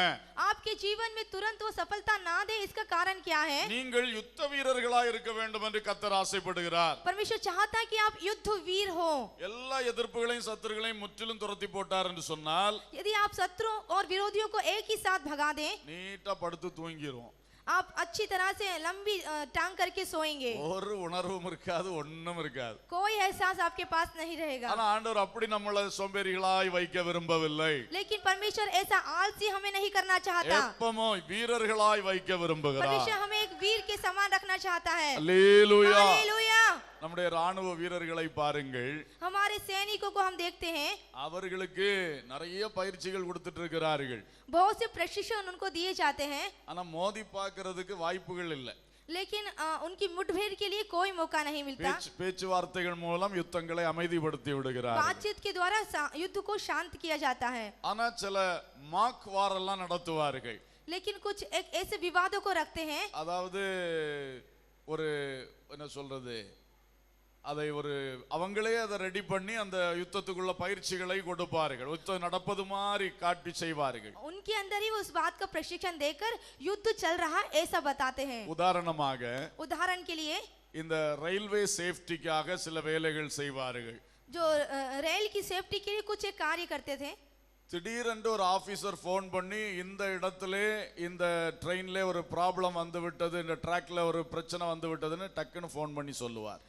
आपके जीवन में तुरंत वो सफलता ना दे इसका कारण क्या है? நீங்கள் யுத்த வீரர்களாய் இருக்க வேண்டும் என்று கர்த்தர் ஆசைப்படுகிறார். परमेश्वर चाहता है कि आप युद्ध वीर हो। எல்லா எதிர்ப்புகளையும் சத்துருகளையும் முற்றிலும் துரத்தி போட்டார் என்று சொன்னால், यदि आप शत्रु और विरोधियों को एक ही साथ भगा दें, நீட்டா படுத்து தூங்கிரும். आप अच्छी तरह से लंबी टांग करके सोएंगे, ஒரு உணர்வும் இருக்காது, ஒண்ணும் இருக்காது. कोई एहसास आपके पास नहीं रहेगा। ஆனா ஆண்டவர் அப்படி நம்மளை சோம்பேறிகளாய் வைக்க விரும்பவில்லை. लेकिन परमेश्वर ऐसा आलसी हमें नहीं करना चाहता। எப்பமோ வீரர்களாய் வைக்க விரும்புகிறார். परमेश्वर हमें एक वीर के समान रखना चाहता है। அல்லேலூயா. हालेलुया। நம்முடைய ராணுவ வீரர்களை பாருங்கள், हमारे सैनिकों को हम देखते हैं, அவர்களுக்கு நிறைய பயிற்சிகள் கொடுத்துட்டு இருக்கிறார்கள். बहुत से प्रशिक्षण उनको दिए जाते हैं, ஆனா மோதி பார்க்கிறதுக்கு வாய்ப்புகள் இல்லை. लेकिन उनकी मुठभेड़ के लिए कोई मौका नहीं मिलता। பேச்சுவார்த்தைகள் மூலம் யுத்தங்களை அமைதிப்படுத்தி விடுகிறார். बातचीत के द्वारा युद्ध को शांत किया जाता है। ஆனா சில மாக் வார் எல்லாம் நடத்துவார்கள். लेकिन कुछ एक ऐसे विवादों को रखते हैं, அதாவது ஒரு என்ன சொல்றது, அதை ஒரு அவங்களே அதை ரெடி பண்ணி அந்த யுத்தத்துக்குள்ள பயிற்சிகளை கொடுப்பார்கள். யுத்தம் நடப்பது மாதிரி காட்டி செய்வார்கள். उनके अंदर ही उस बात का प्रशिक्षण देकर युद्ध चल रहा ऐसा बताते हैं। உதாரணமாக उदाहरण के लिए இந்த ரயில்வே சேஃப்டிக்காக சில வேலைகள் செய்வார்கள். जो रेल की सेफ्टी के लिए कुछ एक कार्य करते थे, திடீரென்று ஒரு ஆபீசர் போன் பண்ணி இந்த இடத்துல இந்த ட்ரெயின்ல ஒரு ப்ராப்ளம் வந்து விட்டது, இந்த ட்ராக்ல ஒரு பிரச்சனை வந்து விட்டதுன்னு டக்குன்னு போன் பண்ணி சொல்லுவார்.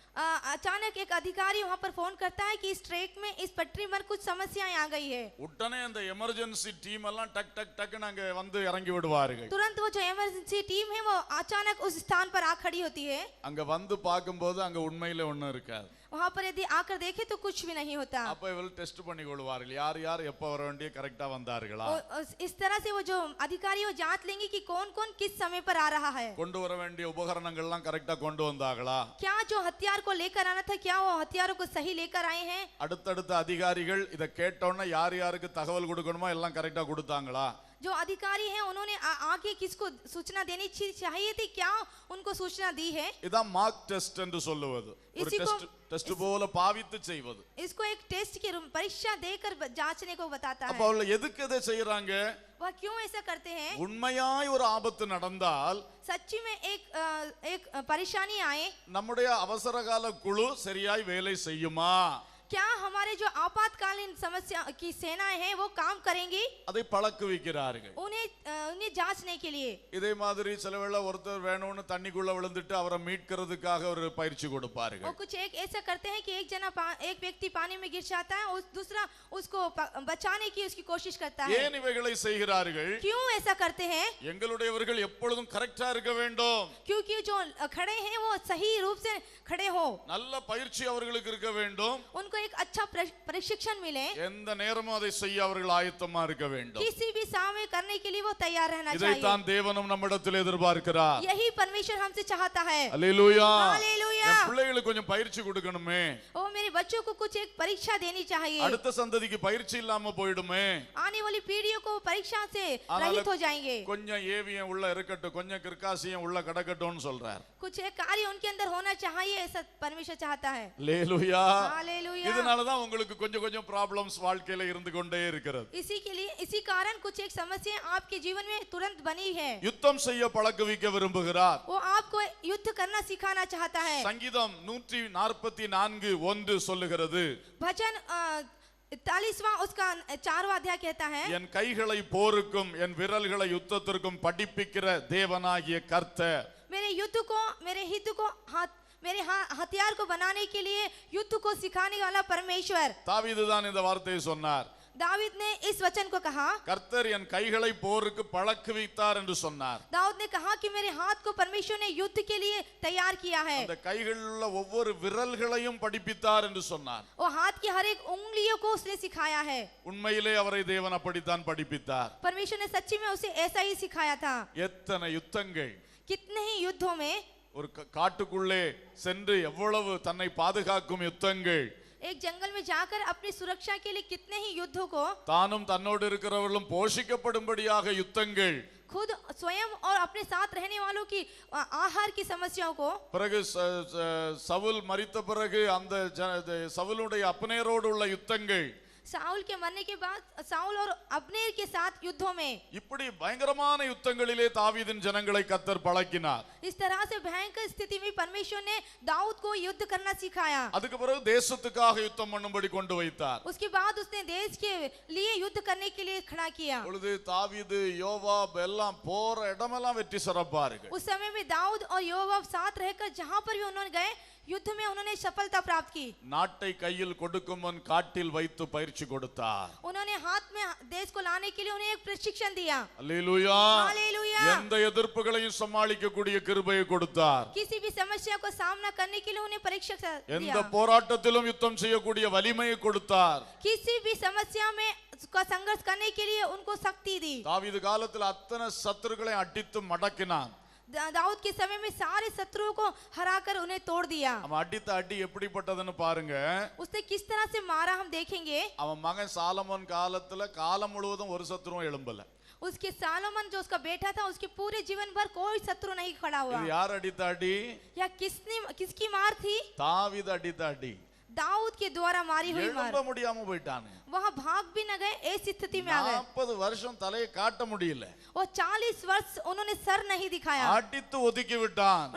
अचानक एक अधिकारी वहां पर फोन करता है कि इस ट्रैक में इस पटरी पर कुछ समस्याएं आ गई है। உடனே அந்த எமர்ஜென்சி டீம் எல்லாம் டக் டக் டக்குன்னு அங்க வந்து இறங்கி விடுவார்கள். तुरंत वो जो इमरजेंसी टीम है वो अचानक उस स्थान पर आ खड़ी होती है। அங்க வந்து பார்க்கும்போது அங்க உண்மையில ஒண்ணும் இருக்காது. वहां पर यदि आकर देखे तो कुछ भी नहीं होता। அப்ப இவர்கள் டெஸ்ட் பண்ணி கொள்வார்கள், யார் யார் எப்ப வர வேண்டிய கரெக்டா வந்தார்களா. इस तरह से वो जो अधिकारी वो जांच लेंगे कि कौन कौन किस समय पर आ रहा है। கொண்டு வர வேண்டிய உபகரணங்கள் எல்லாம் கரெக்டா கொண்டு வந்தாங்களா. क्या जो हथियार को लेकर आना था क्या वो हथियारों को सही लेकर आए हैं। அடுத்தடுத்த அதிகாரிகள் இத கேட்டோன்னா யார் யாருக்கு தகவல் கொடுக்கணுமோ எல்லாம் கரெக்டா கொடுத்தாங்களா. जो अधिकारी हैं उन्होंने आगे किसको सूचना देनी चाहिए थी, क्या उनको सूचना दी है। இதான் மார்க் டெஸ்ட் என்று சொல்லுவது. ஒரு டெஸ்ட் போல பாவித்து செய்வது. इसको एक टेस्ट की परीक्षा देकर जांचने को बताता है। அப்ப அவள எதுக்கு இதை செய்யறாங்க? वह क्यों ऐसा करते हैं? உண்மையாய் ஒரு ஆபத்து நடந்தால், सच्ची में एक परेशानी आए, நம்முடைய அவசரகால குழு சரியாய் வேலை செய்யுமா? क्या हमारे जो आपातकालीन समस्या की सेनाएं हैं वो काम करेंगी? அதை பழக்குவிக்கிறார்கள். उन्हें जांचने के लिए। இதே மாதிரி சில வேளை ஒருத்தர் வேணும்னு தண்ணிக்குள்ள விழுந்துட்டு அவரை மீட்கிறதுக்காக ஒரு பயிற்சி கொடுப்பார்கள். वो कुछ एक ऐसा करते हैं कि एक व्यक्ति पानी में गिर जाता है, दूसरा उसको बचाने की उसकी कोशिश करता है। ஏன் இவைகளை செய்கிறார்கள்? क्यों ऐसा करते हैं? எங்களுடையவர்கள் எப்பொழுதும் கரெக்டா இருக்க வேண்டும். क्योंकि जो खड़े हैं वो सही रूप से खड़े हो, நல்ல பயிற்சி அவர்களுக்கு இருக்க வேண்டும். उनको एक अच्छा प्रशिक्षण मिले, எந்த நேரமும் அதை செய்ய அவர்கள் ஆயத்தமா இருக்க வேண்டும். किसी भी समय करने के लिए वो तैयार रहना चाहिए। இதைத்தான் தேவனும் நம்மிடத்தில் எதிர்பார்க்கிறார். यही परमेश्वर हमसे चाहता है। அல்லேலூயா. हालेलुया। என் பிள்ளைகளுக்கு கொஞ்சம் பயிற்சி கொடுக்கணுமே, ओ मेरे बच्चों को कुछ एक परीक्षा देनी चाहिए, அடுத்த சந்ததிக்கு பயிற்சி இல்லாம போயிடுமே, आने वाली पीढ़ियों को परीक्षा से रहित हो जाएंगे। கொஞ்சம் ஏவியம் உள்ள இருக்கட்டும், கொஞ்சம் கிற்காசியம் உள்ள கடக்கட்டும்னு சொல்றார். कुछ एक कार्य उनके अंदर होना चाहिए ऐसा परमेश्वर चाहता है। அல்லேலூயா. हालेलुया। இதனால தான் உங்களுக்கு கொஞ்சம் கொஞ்சம் ப்ராப்ளம்ஸ் வாழ்க்கையில இருந்து கொண்டே இருக்கிறது. इसी कारण कुछ एक समस्या आपके जीवन में तुरंत बनी है। யுத்தம் செய்ய பழக்குவிக்க விரும்புகிறார். वो आपको युद्ध करना सिखाना चाहता है। சங்கீதம் 144:1 சொல்லுகிறது, भजन 41वां उसका 4वां अध्याय कहता है, என் கைகளை போருக்கும் என் விரல்களை யுத்தத்திற்கும் படிப்பிக்கிற தேவனாகிய கர்த்தர். मेरे युद्ध को मेरे हित को मेरे हथियार को बनाने के लिए युद्ध को सिखाने वाला परमेश्वर। தாவீது தான் இந்த வார்த்தையை சொன்னார். दाऊद ने इस वचन को कहा, கர்த்தர் என் கைகளை போருக்கு பழக்குவித்தார் என்று சொன்னார். दाऊद ने कहा कि मेरे हाथ को परमेश्वर ने युद्ध के लिए तैयार किया है, அந்த கைகளில் உள்ள ஒவ்வொரு விரல்களையும் படிப்பித்தார் என்று சொன்னார். और हाथ की हर एक उंगलियों को उसने सिखाया है. உண்மையிலே அவரை தேவன் அப்படித்தான் படிப்பித்தார். परमेश्वर ने सच्ची में उसे ऐसा ही सिखाया था. எத்தனை யுத்தங்கள், कितने ही युद्धों में, ஒரு காட்டுக்குள்ளே சென்று எவ்வளவு தன்னை பாதுகாக்கும் யுத்தங்கள், एक जंगल में जाकर अपनी सुरक्षा के लिए कितने ही युद्धों को, தானும் தன்னோடு இருக்கிறவர்களும் போஷிக்கப்படும்படியாக யுத்தங்கள், खुद स्वयं और अपने साथ रहने वालों की आहार की समस्याओं को, பிறகு சவுல் மரித்த பிறகு அந்த சவுலுடைய அப்பனேரோடு உள்ள யுத்தங்கள், साउल के मरने के बाद साउल और अब्नेर के साथ युद्धों में, இப்படி பயங்கரமான யுத்தங்களிலே தாவீதின் ஜனங்களை கர்த்தர் பழக்கினார். इस तरह से भयंकर स्थिति में परमेश्वर ने दाऊद को युद्ध करना सिखाया. அதுக்கு பிறகு தேசத்துக்காக யுத்தம் பண்ணும்படி கொண்டு வைத்தார். उसके बाद उसने देश के लिए युद्ध करने के लिए खड़ा किया. பொழுது தாவீது யோவாப் எல்லாம் போற இடமெல்லாம் வெற்றி சிறப்பார்கள். उस समय में दाऊद और योवाब साथ रहकर जहां पर भी उन्होंने गए, युद्ध में उन्होंने सफलता प्राप्त की. நாட்டை கையில் கொடுக்கும் முன் காட்டில் வைத்து பயிற்சி கொடுத்தார். उन्होंने हाथ में देश को लाने के लिए उन्हें एक प्रशिक्षण दिया. அல்லேலூயா. हालेलुया. எந்த எதிர்ப்புகளையும் சமாளிக்கக்கூடிய கிருபையை கொடுத்தார். किसी भी समस्या को सामना करने के लिए उन्हें प्रशिक्षण எந்த दिया. போராட்டத்திலும் யுத்தம் செய்யக்கூடிய வலிமையை கொடுத்தார். किसी भी समस्या में उसका संघर्ष करने के लिए उनको शक्ति दी. தாவீது காலத்தில் அத்தனை சத்துருக்களை அடித்து மடக்கினான். दाऊद के समय में सारे शत्रुओं को हराकर उन्हें तोड़ दिया. அவன் அடித்த அடி எப்படிப்பட்டதுன்னு பாருங்க. उसने किस तरह से मारा हम देखेंगे. அவன் மகன் சாலமோன் காலத்துல காலம் முழுவதும் ஒரு சத்துருவும் எழும்பல. उसके सालोमन जो उसका बेटा था, उसके पूरे जीवन भर कोई शत्रु नहीं खड़ा हुआ. இது யார் அடித்த அடி? या किसकी मार थी? தாவீது அடித்த அடி. दाऊद के द्वारा मारी हुई मार. எழும்ப முடியாம போயிட்டான். वहाँ भाग भी न गए, ऐसी स्थिति में आ गए. 40 வருஷம் தலையை காட்ட முடியல. और 40 वर्ष उन्होंने सर नहीं दिखाया. அடித்து ஒதுக்கி விட்டான்.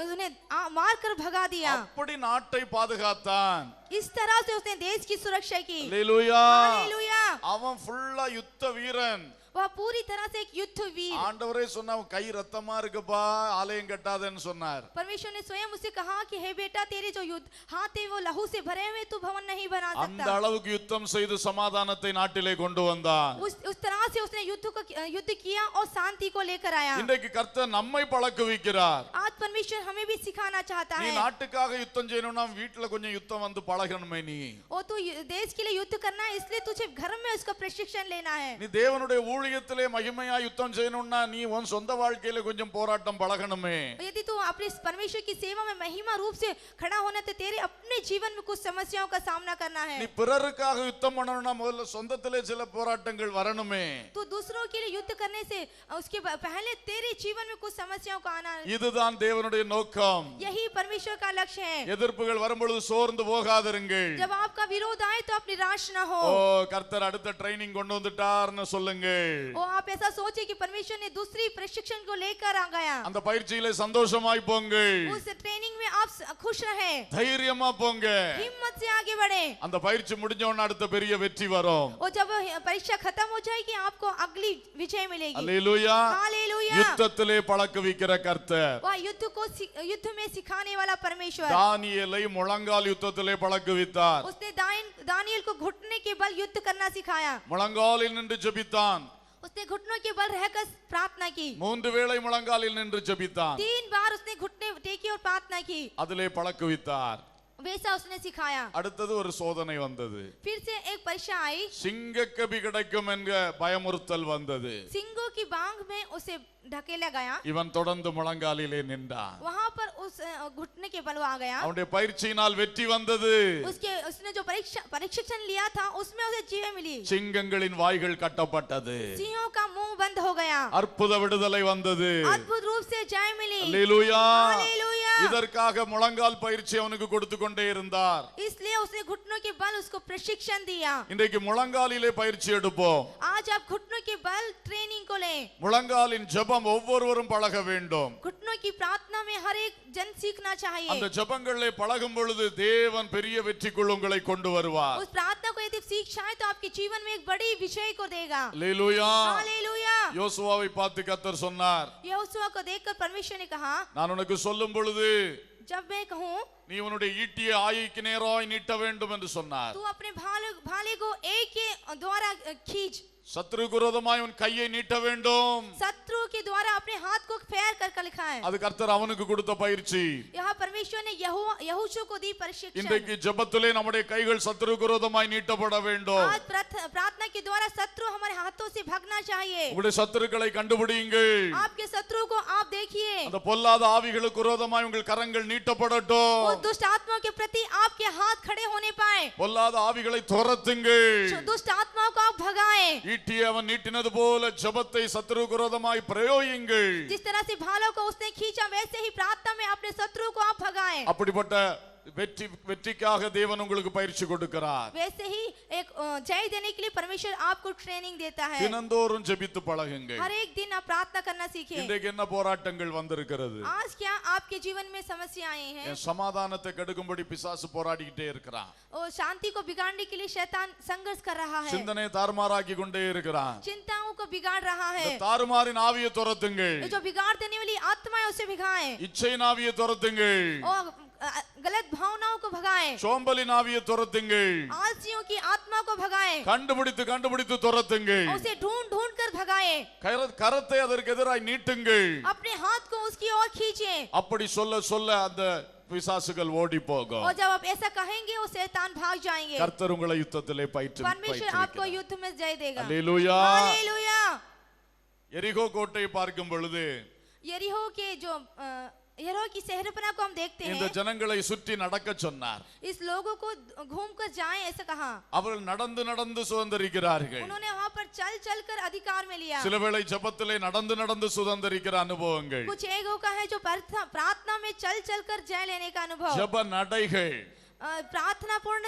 उन्हें मार कर भगा दिया. அப்படி நாட்டை பாதுகாத்தான். इस तरह से उसने देश की सुरक्षा की. அல்லேலூயா. हालेलुया. அவன் ஃபுல்லா யுத்த வீரன். वह पूरी तरह से एक युद्ध वीर. ஆண்டவரே சொன்னா கை ரத்தமா இருக்குப்பா, ஆலயம் கட்டாதேன்னு சொன்னார். परमेश्वर ने स्वयं उसे कहा कि हे बेटा, तेरे जो युद्ध हाथ है वो लहू से भरे हुए, तू भवन नहीं बना அந்த सकता. அளவுக்கு யுத்தம் செய்து சமாதானத்தை நாட்டிலே கொண்டு வந்தான். उस तरह से उसने युद्ध किया और शांति को लेकर आया. இன்றைக்கு கர்த்தர் நம்மை பழக்குவிக்கிறார். आज परमेश्वर हमें भी सिखाना चाहता நீ है. நாட்டுக்காக யுத்தம் செய்யணும்னா வீட்டுல கொஞ்சம் யுத்தம் வந்து பழகணுமே. நீ और तू देश के लिए युद्ध करना है, इसलिए तुझे घर में उसका प्रशिक्षण लेना है. நீ தேவனுடைய ஊழியத்திலே மகிமையா யுத்தம் செய்யணும்னா நீ உன் சொந்த வாழ்க்கையில கொஞ்சம் போராட்டம் பழகணுமே. यदि तू अपने परमेश्वर की सेवा में महिमा रूप से खड़ा होना, तो तेरे अपने जीवन में कुछ समस्याओं का सामना करना है. நீ பிறருக்காக யுத்தம் பண்ணணும்னா முதல்ல சொந்தத்திலே சில போராட்டங்கள் வரணுமே. तू दूसरों के लिए युद्ध करने से उसके पहले तेरे जीवन में कुछ समस्याओं का आना है. இதுதான் தேவனுடைய நோக்கம். यही परमेश्वर का लक्ष्य है. எதிர்ப்புகள் வரும்பொழுது சோர்ந்து போகாதிருங்கள். जब आपका विरोध आए तो आप निराश न हो. ஓ கர்த்தர் அடுத்த ட்ரைனிங் கொண்டு வந்துட்டார்னு சொல்லுங்கள். और आप ऐसा सोचे कि परमेश्वर ने दूसरी प्रशिक्षण को लेकर आ गया. அந்த பயிற்சியிலே சந்தோஷமாய் போங்கள். उस ट्रेनिंग में आप खुश रहे, தைரியமா போங்க. हिम्मत से आगे बढ़े. அந்த பயிற்சி முடிஞ்ச உடனே அடுத்த பெரிய வெற்றி வரும். और जब परीक्षा खत्म हो जाएगी, आपको अगली विजय मिलेगी. அல்லேலூயா. हालेलुया. யுத்தத்திலே பழக்குவிக்கிற கர்த்தர். वह युद्ध में सिखाने वाला परमेश्वर. தானியேலை முழங்கால் யுத்தத்திலே பழக்குவித்தார். उसने दानियल को घुटने के बल युद्ध करना सिखाया. முழங்காலில் நின்று ஜெபித்தான். उसने घुटनों के बल रहकर प्रार्थना की. 3 வேளை முழங்காலில் நின்று ஜெபித்தான். 3 बार उसने घुटने टेकी और प्रार्थना की. அதிலே பழக்குவித்தார். वैसा उसने सिखाया. அடுத்தது ஒரு சோதனை வந்தது. फिर से एक परीक्षा आई. சிங்கக்கபி கிடைக்கும் என்க பயமுறுத்தல் வந்தது. सिंगों की बांग में उसे ढकेला गया. இவன் தொடர்ந்து முழங்காலிலே நின்றான். वहां पर उस घुटने के बल आ गया. அவனுடைய பயிற்சியினால் வெற்றி வந்தது. उसने जो प्रशिक्षण लिया था, उसमें उसे जीवन मिली. சிங்கங்களின் வாய்கள் கட்டப்பட்டது. सिंहों का मुंह बंद हो गया. அற்புத விடுதலை வந்தது. अद्भुत रूप से जय मिली. அல்லேலூயா. हालेलुया. இதற்காக முழங்கால் பயிற்சி அவனுக்கு கொடுத்து கொண்டே இருந்தார். इसलिए उसने घुटनों के बल उसको प्रशिक्षण दिया. இன்றைக்கு முழங்காலிலே பயிற்சி எடுப்போம். आज आप घुटनों के बल ट्रेनिंग को लें. முழங்காலின் ஜெபம் ஒவ்வொருவரும் பழக வேண்டும். घुटनों की प्रार्थना में हर एक जन सीखना चाहिए. அந்த ஜெபங்களிலே பழகும் பொழுது தேவன் பெரிய வெற்றிக்குள் உங்களை கொண்டு வருவார். उस प्रार्थना को यदि सीख जाए तो आपके जीवन में एक बड़ी विजय को देगा. அல்லேலூயா. हालेलुया. யோசுவாவை பார்த்து கர்த்தர் சொன்னார், यहोशुआ को देखकर परमेश्वर ने कहा, நான் உனக்கு சொல்லும் பொழுது जब मैं कहूँ நீ உன்னுடைய ஈட்டியை ஆயிக்கு நேராய் நீட்ட வேண்டும் என்று சொன்னார். तू अपने भाले को एक के द्वारा खींच. சத்ருக்கு விரோதமாய் உன் கையை நீட்ட வேண்டும். शत्रु के द्वारा अपने हाथ को फेर कर लिखा है. அது கர்த்தர் அவனுக்கு கொடுத்த பயிற்சி. यहाँ परमेश्वर ने यहोशू को दी प्रशिक्षण. இன்றைக்கு ஜெபத்திலே நம்முடைய கைகள் சத்ருக்கு விரோதமாய் நீட்டப்பட வேண்டும். आज प्रार्थना के द्वारा शत्रु हमारे हाथों से भागना चाहिए. உங்களுடைய சத்துருக்களை கண்டுபிடியுங்கள். आपके शत्रु को आप देखिए. அந்த பொல்லாத ஆவிகளுக்கு விரோதமாய் உங்கள் கரங்கள் நீட்டப்படட்டும். उस दुष्ट आत्माओं के प्रति आपके हाथ खड़े होने पाए. பொல்லாத ஆவிகளை துரத்துங்கள். दुष्ट आत्माओं को आप भगाएं. ஈட்டியை அவன் நீட்டினது போல ஜெபத்தை சத்துருக்கு விரோதமாய் பிரயோகியுங்கள். जिस तरह से भालों को उसने खींचा वैसे ही प्रार्थना में अपने शत्रु को आप भगाएं. அப்படிப்பட்ட வெற்றிக்காக தேவன் உங்களுக்கு பயிற்சி கொடுக்கிறார். वैसे ही एक जय देने के लिए परमेश्वर आपको ट्रेनिंग देता है. தினந்தோறும் ஜெபித்து பழகுங்க. हर एक दिन आप प्रार्थना करना सीखें. இன்றைக்கு என்ன போராட்டங்கள் வந்திருக்கிறது? आज क्या आपके जीवन में समस्याएं हैं? என் சமாதானத்தை கெடுக்கும்படி பிசாசு போராடிக்கிட்டே இருக்கிறான். और शांति को बिगाड़ने के लिए शैतान संघर्ष कर रहा है. சிந்தனை தாறுமாறாக்கி கொண்டே இருக்கிறான். चिंताओं को बिगाड़ रहा है. தாறுமாறின் ஆவியை துரத்துங்கள். जो बिगाड़ देने वाली आत्मा है उसे भगाएं. இச்சையின் ஆவியை துரத்துங்கள். और गलत भावनाओं को भगाएं. சோம்பலின் ஆவியை துரத்துங்கள். आलसियों की आत्मा को भगाएं. கண்டுபிடித்து துரத்துங்கள். उसे ढूंढ कर भगाएं. கரத்தை அதற்கு எதிராய் நீட்டுங்கள். अपने हाथ को उसकी ओर खींचें. அப்படி சொல்ல சொல்ல அந்த பிசாசுகள் ஓடி போகும். और जब आप ऐसा कहेंगे वो शैतान भाग जाएंगे. கர்த்தர் உங்களை யுத்தத்திலே परमेश्वर आपको युद्ध में जय देगा. அல்லேலூயா. हालेलुया. எரிகோ கோட்டையை பார்க்கும் பொழுது यरीहो के जो यरीहो की शहरपना को हम देखते இந்த हैं. ஜனங்களை சுற்றி நடக்க சொன்னார். इस लोगों को घूमकर जाएं ऐसा कहा. அவர்கள் நடந்து சுதந்தரிக்கிறார்கள். उन्होंने वहां पर चल कर अधिकार में लिया. சில வேளை ஜெபத்திலே நடந்து சுதந்தரிக்கிற அனுபவங்கள். कुछ एक का है जो प्रार्थना में चल कर जय लेने का अनुभव. ஜெப நடைகள். प्रार्थना पूर्ण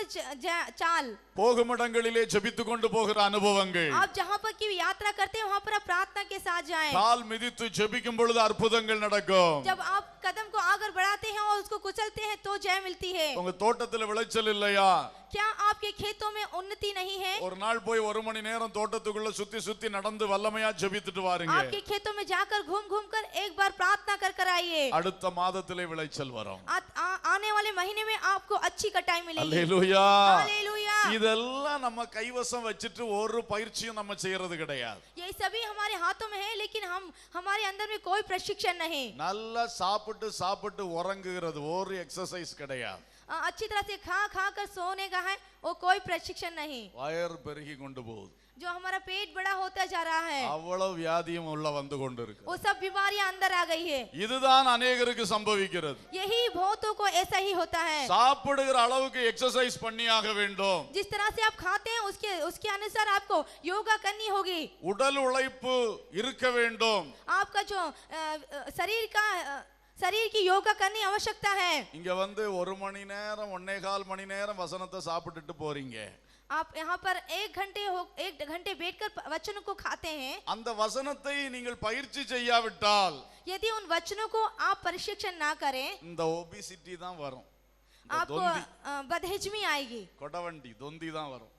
चाल. போகும் இடங்களிலே ஜெபித்து கொண்டு போகிற அனுபவங்கள். आप जहाँ पर की यात्रा करते हैं वहाँ पर आप प्रार्थना के साथ जाएं. கால் மிதித்து ஜெபிக்கும் பொழுது அற்புதங்கள் நடக்கும். जब आप कदम को आगे बढ़ाते हैं और उसको कुचलते हैं तो जय मिलती है. உங்க தோட்டத்துல விளைச்சல் இல்லையா? क्या आपके खेतों में उन्नति नहीं है? ஒரு நாள் போய் 1 மணி நேரம் தோட்டத்துக்குள்ள சுத்தி நடந்து வல்லமையா ஜெபித்துட்டு வாருங்க. आपके खेतों में जाकर घूम कर एक बार प्रार्थना कर आइए. அடுத்த மாதத்திலே விளைச்சல் வரும். आने वाले महीने में आपको अच्छी कटाई मिलेगी. அல்லேலூயா. हालेलुया. இதெல்லாம் நம்ம கைவசம் வச்சிட்டு ஒரு பயிற்சியும் நம்ம செய்யறது கிடையாது. ये सभी हमारे हाथों में है लेकिन हमारे अंदर में कोई प्रशिक्षण नहीं. நல்லா சாப்பிட்டு உறங்குகிறது ஒரு எக்ஸசைஸ் கிடையாது. अच्छी तरह से खा कर सोने का है वो कोई प्रशिक्षण नहीं. வயர் பெருகி கொண்டு போகுது. जो हमारा पेट बड़ा होता जा रहा है அவ்வளவு வியாதியும் உள்ள வந்து கொண்டு இருக்கு. वो सब बीमारियां अंदर आ गई है. இதுதான் अनेகருக்கு சம்பவிக்கிறது. यही बहुतों को ऐसा ही होता है. சாப்பிடுகிற அளவுக்கு எக்ஸசைஸ் பண்ணியாக வேண்டும். जिस तरह से आप खाते हैं उसके अनुसार आपको योगा करनी होगी. உடல் உழைப்பு இருக்க வேண்டும். आपका जो शरीर की योगा करनी आवश्यकता है. இங்க வந்து 1 மணி நேரம் 1.25 மணி நேரம் வசனத்தை சாப்பிட்டுட்டு போறீங்க. आप यहाँ पर 1 घंटे बैठकर वचनों को खाते हैं. அந்த வசனத்தை நீங்கள் பயிற்சி செய்யாவிட்டால் यदि उन वचनों को आप प्रशिक्षण ना करें இந்த ஒபிசிட்டி தான் வரும். आपको बदहजमी आएगी. கொடவண்டி தொந்தி தான் வரும்.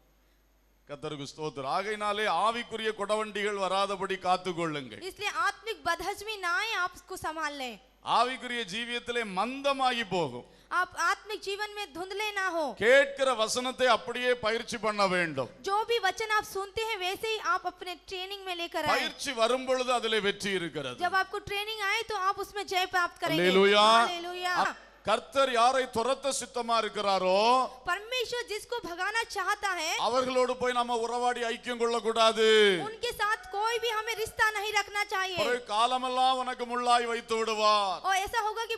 கர்த்தருக்கு ஸ்தோத்திரம். ஆகையினாலே ஆவிக்குரிய கொடவண்டிகள் வராதபடி காத்துக்கொள்ளுங்கள். इसलिए आत्मिक बदहजमी ना आए आप उसको संभाल लें. ஆவிக்குரிய ஜீவியத்திலே மந்தமாகி போகும். आप आत्मिक जीवन में धुंधले ना हो. கேட்கிற வசனத்தை அப்படியே பயிற்சி பண்ண வேண்டும். जो भी वचन आप सुनते हैं वैसे ही आप अपने ट्रेनिंग में लेकर आए. பயிற்சி வரும் பொழுது அதிலே வெற்றி இருக்கிறது. जब आपको ट्रेनिंग आए तो आप उसमें जय प्राप्त करेंगे. हालेलुया. हालेलुया. கர்த்தர் யாரை துரத்த சித்தமா இருக்கிறாரோ परमेश्वर जिसको भगाना चाहता है அவர்களோடு போய் நம்ம உறவாடி ஐக்கியம் கொள்ள கூடாது. उनके साथ कोई भी हमें रिश्ता नहीं रखना चाहिए. ஒரு காலமெல்லாம் உனக்கு முள்ளாய் வைத்து விடுவார். और ऐसा होगा कि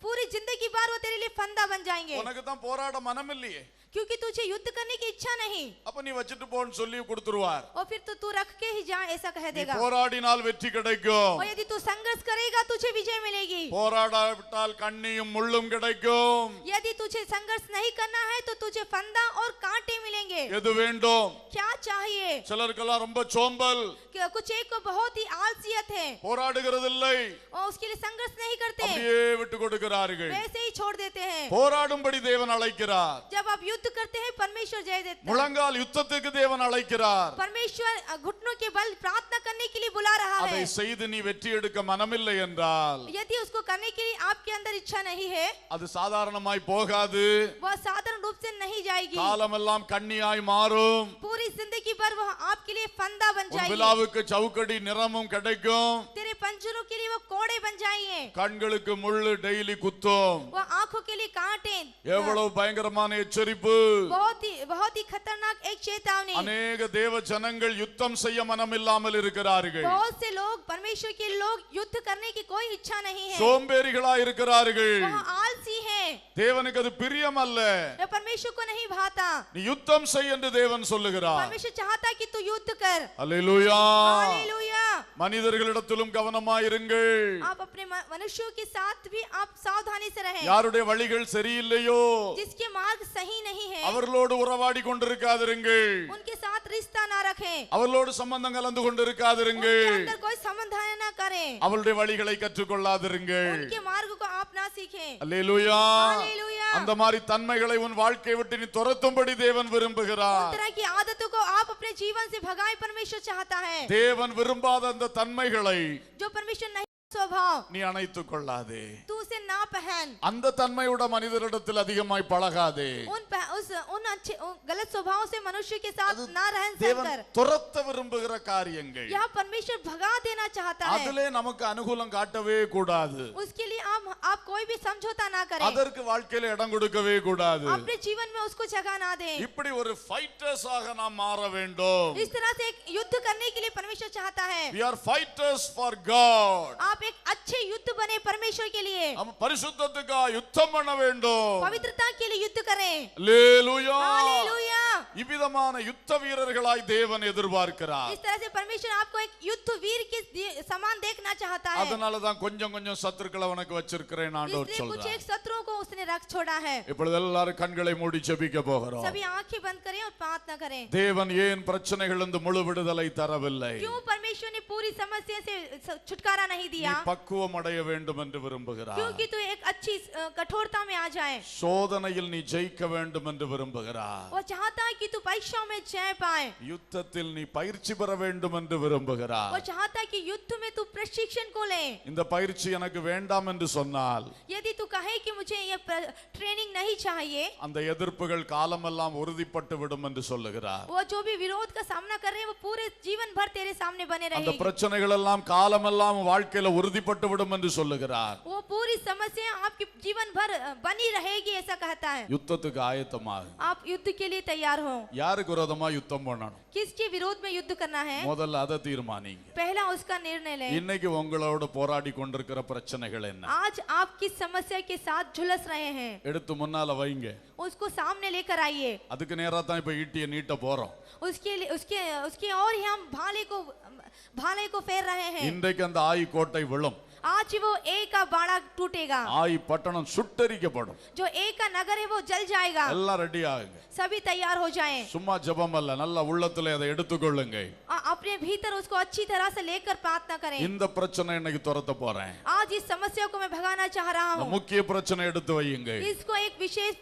पूरी जिंदगी भर वो तेरे लिए फंदा बन जाएंगे. உனக்கு தான் போராட மனம் இல்லையே. क्योंकि तुझे युद्ध करने की इच्छा नहीं. அப்ப நீ வச்சிட்டு போன்னு சொல்லி கொடுத்துருவார். और फिर तो तू रख के ही जा ऐसा कह देगा. போராடினால் வெற்றி கிடைக்கும். और यदि तू संघर्ष करेगा तुझे विजय मिलेगी. போராடாவிட்டால் கண்ணியும் முள்ளும் கிடைக்கும். यदि तुझे संघर्ष नहीं करना है तो तुझे फंदा और कांटे मिलेंगे. எது வேண்டும்? क्या चाहिए? சிலருக்கெல்லாம் ரொம்ப சோம்பல். कुछ एक को बहुत ही आलसियत है போராடுகிறதில்லை. और उसके लिए संघर्ष नहीं करते. அப்படியே விட்டு கொடுக்கிறார்கள். वैसे ही छोड़ देते हैं. போராடும்படி தேவன் அழைக்கிறார். जब आप युद्ध करते हैं परमेश्वर जय देता है. முழங்கால் யுத்தத்துக்கு தேவன் அழைக்கிறார். परमेश्वर घुटनों के बल प्रार्थना करने के लिए बुला रहा है. அதை செய்து நீ வெற்றி எடுக்க மனமில்லை என்றால் यदि उसको करने के लिए आपके अंदर इच्छा नहीं है அது சாதாரணமாய் போகாது. वह साधारण रूप से नहीं जाएगी காலமெல்லாம் கண்ணியாய் மாறும். पूरी जिंदगी भर वह आपके लिए फंदा बन உன் जाएगी விலாவுக்கு சவுக்கடி நிறமும் கிடைக்கும். तेरे पंजरों के लिए वो कोड़े बन जाएंगे கண்களுக்கு முள்ளு டெய்லி குத்தும். वो आंखों के लिए कांटे எவ்வளவு பயங்கரமான எச்சரிப்பு. बहुत ही खतरनाक एक चेतावनी அநேக தேவ ஜனங்கள் யுத்தம் செய்ய மனமில்லாமல் இருக்கிறார்கள். बहुत से लोग परमेश्वर के लोग युद्ध करने की कोई इच्छा नहीं है சோம்பேறிகளா இருக்கிறார்கள். वह आलसी है தேவனுக்கு அது பிரியம் அல்ல. ये परमेश्वर को नहीं भाता நீ யுத்தம் செய் என்று தேவன் சொல்லுகிறார். परमेश्वर चाहता है कि तू युद्ध कर அல்லேலூயா. हालेलुया மனிதர்களிடத்திலும் கவனமாயிருங்கள். आप अपने मनुष्यों के साथ भी आप सावधानी से रहें யாருடைய வழிகள் சரியில்லையோ जिसके मार्ग सही नहीं है அவர்களோடு உறவாடி கொண்டிருக்காதிருங்கள். उनके साथ रिश्ता ना रखें அவர்களோடு சம்பந்தம் கலந்து उनके கொண்டிருக்காதிருங்கள். अंदर कोई संबंध ना करें அவருடைய வழிகளை கற்றுக்கொள்ளாதிருங்கள். उनके मार्ग को आप ना सीखें அல்லேலூயா. हालेलुया அந்த மாதிரி தன்மைகளை உன் வாழ்க்கையை விட்டு நீ துரத்தும்படி தேவன் उन விரும்புகிறார். तरह की आदतों को आप अपने जीवन से भगाएं परमेश्वर चाहता है தேவன் விரும்பாத அந்த தன்மைகளை जो परमेश्वर नहीं स्वभाव நீ அணைத்துக் கொள்ளாதே. तू उसे ना पहन அந்த தன்மையோட மனிதரிடத்தில் அதிகமாய் பழகாதே. उन अच्छे उन गलत स्वभाव से मनुष्य के साथ ना रहन सहन தேவன் कर துரத்த விரும்புகிற காரியங்கள் यह परमेश्वर भगा देना चाहता है அதிலே நமக்கு அனுகூலம் காட்டவே கூடாது. उसके लिए आप कोई भी समझौता ना करें அதற்கு வாழ்க்கையில இடம் கொடுக்கவே கூடாது. अपने जीवन में उसको जगह ना दें இப்படி ஒரு ஃபைட்டர்ஸ் ஆக நாம் மாற வேண்டும். इस तरह से एक युद्ध करने के लिए परमेश्वर चाहता है We are fighters for God. आप एक अच्छे युद्ध बने परमेश्वर के लिए நம்ம பரிசுத்தத்துக்காக யுத்தம் பண்ண வேண்டும். पवित्रता के लिए युद्ध करें அல்லேலூயா. हालेलुया இவ்விதமான யுத்த வீரர்களாய் தேவன் எதிர்பார்க்கிறார். इस तरह से परमेश्वर आपको एक युद्ध वीर के समान देखना चाहता है அதனால தான் கொஞ்சம் கொஞ்சம் சத்துருக்களை உனக்கு வச்சிருக்கிறேன் ஆண்டவர் इसलिए कुछ சொல்றார். एक शत्रुओं को उसने रख छोड़ा है இப்பொழுது எல்லாரும் கண்களை மூடி ஜெபிக்க போகிறோம். सभी आंखें बंद करें और प्रार्थना करें தேவன் ஏன் பிரச்சனைகளிலிருந்து முழு விடுதலை தரவில்லை? क्यों परमेश्वर ने पूरी समस्या से छुटकारा नहीं நீ दिया பக்குவம் அடைய வேண்டும் என்று விரும்புகிறார். क्योंकि तू एक अच्छी कठोरता में आ जाए சோதனையில் நீ ஜெயிக்க வேண்டும் என்று விரும்புகிறார். वो चाहता है कि तू परीक्षाओं में जय पाए யுத்தத்தில் நீ பயிற்சி பெற வேண்டும் என்று விரும்புகிறார். वो चाहता है कि युद्ध में तू प्रशिक्षण को ले இந்த பயிற்சி எனக்கு வேண்டாம் என்று சொன்னால் यदि तू कहे कि मुझे ये ट्रेनिंग नहीं चाहिए அந்த எதிர்ப்புகள் காலமெல்லாம் உறுதிப்பட்டு விடும் என்று சொல்லுகிறார். वो जो भी विरोध का सामना कर रहे हैं वो पूरे जीवन भर तेरे सामने बने அந்த रहेंगे பிரச்சனைகள் எல்லாம் காலமெல்லாம் வாழ்க்கையில உறுதிப்பட்டு விடும் என்று சொல்லுகிறார். वो पूरी समस्या आपके जीवन भर बनी रहेगी ऐसा कहता है யுத்தத்துக்கு ஆயத்தமாக आप युद्ध के लिए तैयार हो யாருக்கு விரோதமா யுத்தம் பண்ணணும்? किसके विरोध में युद्ध करना है முதல்ல அதை தீர்மானிங்க. पहला उसका निर्णय ले இன்னைக்கு உங்களோட போராடி கொண்டிருக்கிற பிரச்சனைகள் என்ன? आज आप किस समस्या के साथ झुलस रहे हैं எடுத்து முன்னால வைங்க. उसको सामने लेकर आइए அதுக்கு நேரா தான் இப்ப ஈட்டியை நீட்ட போறோம். उसके लिए उसके और ही हम भाले को फेर रहे हैं இன்றைக்கு அந்த ஆயி கோட்டை விழும். आज वो एक का बाड़ा टूटेगा ஆயி பட்டணம் சுட்டரிக்கப்படும். जो एक का नगर है वो जल जाएगा எல்லாம் ரெடி ஆகுங்க. सभी तैयार हो जाएं சும்மா ஜெபம் அல்ல, நல்ல உள்ளத்துல அதை எடுத்துக்கொள்ளுங்க. अपने भीतर उसको अच्छी तरह से लेकर प्रार्थना करें இந்த பிரச்சனை இன்னைக்கு துரத்த போறேன். आज इस समस्या को मैं भगाना चाह रहा இந்த हूँ முக்கிய பிரச்சனை எடுத்து வையுங்க. इसको एक विशेष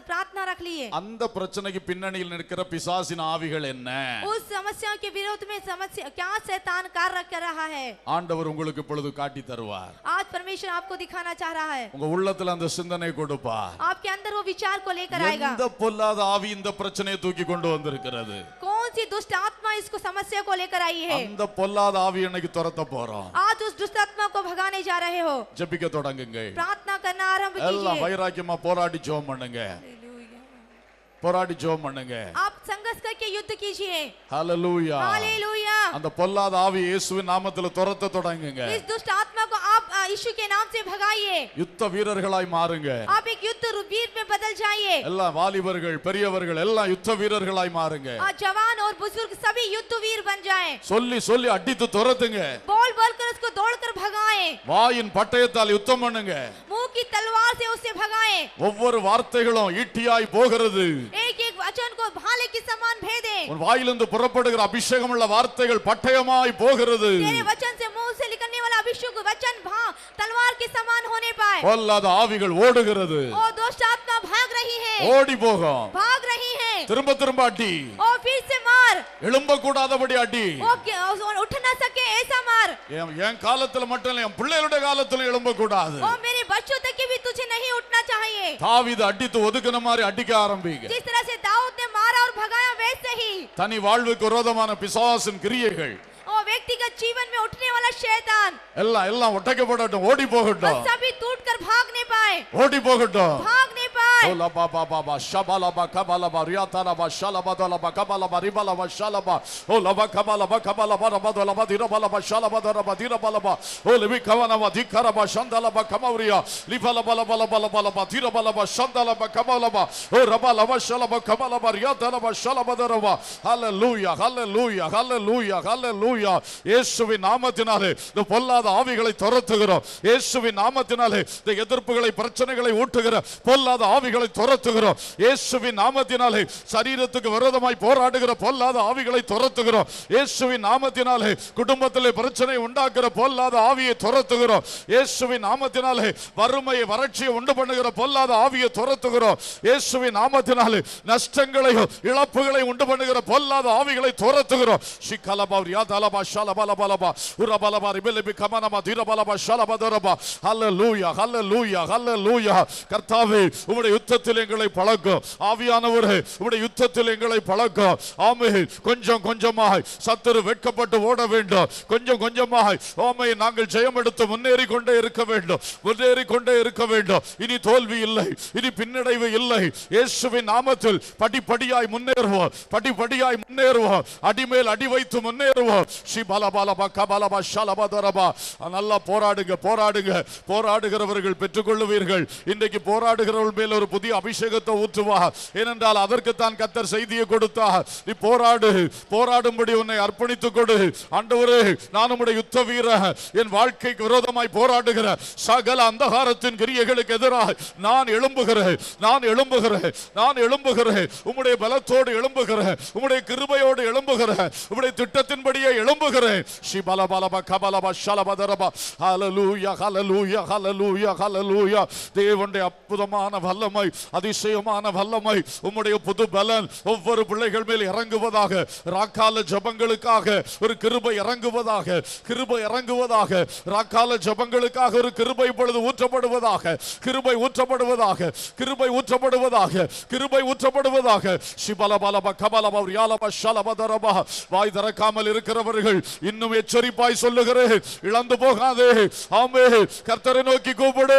प्रार्थना रख लिए அந்த பிரச்சனைக்கு பின்னணியில் நிற்கிற பிசாசின் ஆவிகள் என்ன? उस समस्या के विरोध में समस्या क्या शैतान कार्य कर रहा है ஆண்டவர் உங்களுக்கு இப்பொழுது காட்டி தருவார். आज परमेश्वर आपको दिखाना चाह रहा है உங்க உள்ளத்துல அந்த சிந்தனை கொடுப்பார். आपके अंदर वो विचार को लेकर आएगा எந்த பொல்லாத ஆவி இந்த பிரச்சனையை தூக்கி கொண்டு வந்திருக்கிறது? कौन सी दुष्ट आत्मा इसको समस्या को लेकर आई है அந்த பொல்லாத ஆவி இன்னைக்கு துரத்த போறோம். आज उस दुष्ट आत्मा को भगाने जा रहे हो ஜெபிக்க தொடங்குங்க. प्रार्थना करना आरंभ எல்லாம் कीजिए வைராக்கியமா போராடி ஜெபம் பண்ணுங்க. போராடி ஜெபம் பண்ணுங்க. आप संघर्ष करके युद्ध कीजिए ஹalleluya. हालेलुया அந்த பொல்லாத ஆவி இயேசுவின் நாமத்தில் துரத்த தொடங்குங்க. इस दुष्ट आत्मा को आप यीशु के नाम से भगाइए யுத்த வீரர்களாய் மாறுங்க. आप एक युद्ध वीर में बदल जाइए எல்லாம் வாலிபர்கள் பெரியவர்கள் எல்லாம் யுத்த வீரர்களாய் மாறுங்க. जवान और बुजुर्ग सभी युद्ध वीर बन जाएं சொல்லி சொல்லி அடித்து துரத்துங்க. बोल बोल कर उसको दौड़कर भगाएं வாயின் பட்டயத்தால் யுத்தம் பண்ணுங்க. मुंह की तलवार से उसे भगाएं ஒவ்வொரு வார்த்தைகளும் ஈட்டியாய் போகிறது. एक एक वचन को भाले के समान भेदे உன் வாயிலிருந்து புறப்படுகிற அபிஷேகம் உள்ள வார்த்தைகள் பட்டயமாய் போகிறது. तेरे वचन से मुंह से निकलने वाला अभिषेक वचन तलवार के समान होने पाए பொல்லாத ஆவிகள் ஓடுகிறது. ओ दुष्ट आत्मा भाग रही है ஓடி போகும். भाग रही है திரும்ப திரும்ப அடி. ओ फिर से मार எழும்ப கூடாதபடி அடி. ओ उठ ना सके ऐसा मार என் காலத்துல மட்டும் இல்ல, என் பிள்ளைகளுடைய காலத்துல எழும்ப கூடாது. ओ मेरे बच्चों तक भी तुझे नहीं தாவீது அடித்து ஒதுக்குன மாதிரி அடிக்க ஆரம்பிங்க. जिस तरह से दाऊद ने मारा और भगाया वैसे ही தனி வாழ்வுக்கு விரோதமான பிசாசின் கிரியைகள் और व्यक्तिगत जीवन में उठने वाला शैतान எல்லாம் ஒட்டக்கப்படட்டும், ஓடி போகட்டும். सभी टूटकर भाग नहीं पाए, ஓடி போகட்டும். भाग नहीं पाए. ஓ லபா பாபா பா ஷபலபா கபலபா ரியாதலபா ஷலபா தலபா கபலபா ரிபலபா ஷலபா ஓ லபா கபலபா கபலபா ரபதலபா திரபலபா ஷலபா தரபா திரபலபா ஓ லபி கவனபா திக்கரபா ஷந்தலபா கமௌரியா லிபலபலபலபலபலபா திரபலபா ஷந்தலபா கபலபா ஓ ரபலபா ஷலபா கபலபா ரியாதலபா ஷலபா தரபா. ஹல்லேலூயா ஹல்லேலூயா ஹல்லேலூயா ஹல்லேலூயா. இயேசுவின் நாமத்தினாலே இந்த பொல்லாத ஆவிகளை துரத்துகிறோம். இயேசுவின் நாமத்தினாலே இந்த எதிர்ப்புகளை பிரச்சனைகளை ஊட்டுகிற பொல்லாத ஆவிகளை துரத்துகிறோம். இயேசுவின் நாமத்தினாலே சரீரத்துக்கு விரோதமாய் போராடுகிற பொல்லாத ஆவிகளை துரத்துகிறோம். இயேசுவின் நாமத்தினாலே குடும்பத்திலே பிரச்சனை உண்டாக்குற பொல்லாத ஆவியை துரத்துகிறோம். இயேசுவின் நாமத்தினாலே வறுமையை வறட்சியை உண்டு பண்ணுகிற பொல்லாத ஆவியை துரத்துகிறோம். இயேசுவின் நாமத்தினாலே நஷ்டங்களையும் இழப்புகளை உண்டு பண்ணுகிற பொல்லாத ஆவிகளை துரத்துகிறோம். ஷிகலபா ரியாதலபா ஷலபலபலபா உரபலபா ரிபலபி கமனமா திரபலபா ஷலபதரபா. ஹல்லேலூயா ஹல்லேலூயா ஹல்லேலூயா. கர்த்தாவே உம்முடைய யுத்தத்தில் எங்களை பழக்கும். ஆவியானவரே உம்முடைய யுத்தத்தில் எங்களை பழக்கும். ஆமென். கொஞ்சம் கொஞ்சமாய் சத்துரு வெட்கப்பட்டு ஓட வேண்டும். கொஞ்சம் கொஞ்சமாய் ஆமென் நாங்கள் ஜெயம் எடுத்து முன்னேறி கொண்டே இருக்க வேண்டும், முன்னேறி கொண்டே இருக்க வேண்டும். இனி தோல்வி இல்லை, இனி பின்னடைவு இல்லை. இயேசுவின் நாமத்தில் படிப்படியாய் முன்னேறுவோம், படிப்படியாய் முன்னேறுவோம், அடிமேல் அடி வைத்து முன்னேறுவோம். ஷிபலபலபா கபலபா ஷலபதரபா. நல்லா போராடுங்க போராடுங்க. போராடுகிறவர்கள் பெற்றுக்கொள்ளுவீர்கள். இன்றைக்கு போராடுகிறவர்கள் மேல் ஒரு புதிய அபிஷேகத்தை ஊற்றுவா. ஏனென்றால் அதற்குத்தான் கர்த்தர் செய்தியை கொடுத்தா. நீ போராடு, போராடும்படி உன்னை அர்ப்பணித்துக் கொடு. ஆண்டவரே நான் உம்முடைய யுத்த வீரன், என் வாழ்க்கைக்கு விரோதமாய் போராடுகிற சகல அந்தகாரத்தின் கிரியைகளுக்கு எதிராக நான் எழும்புகிறேன், நான் எழும்புகிறேன், நான் எழும்புகிறேன். உம்முடைய பலத்தோடு எழும்புகிறேன், உம்முடைய கிருபையோடு எழும்புகிறேன், உம்முடைய திட்டத்தின்படியே எழும்புகிறேன். ஷிபலபலபா கபலபா ஷலபதரபா. ஹல்லேலூயா ஹல்லேலூயா ஹல்லேலூயா ஹல்லேலூயா. தேவனுடைய அற்புதமான வல்லமை, அதிசயமான வல்லமை, உம்முடைய புது பலன் ஒவ்வொரு பிள்ளைகள் மேல் இறங்குவதாக. ராக்கால ஜபங்களுக்காக ஒரு கிருபை இறங்குவதாக, கிருபை இறங்குவதாக. ராக்கால ஜபங்களுக்காக ஒரு கிருபை இப்பொழுது ஊற்றப்படுவதாக, கிருபை ஊற்றப்படுவதாக, கிருபை ஊற்றப்படுவதாக, கிருபை ஊற்றப்படுவதாக. ஷிபலபலப கபலப ரியாலப ஷலபதரப. வாய் திறக்காமல் இருக்கிறவர்கள் இன்னும் எச்சரிப்பாய் சொல்லுகிறேன், இழந்து போகாதே. ஆமென். கர்த்தரை நோக்கி கூப்பிடு.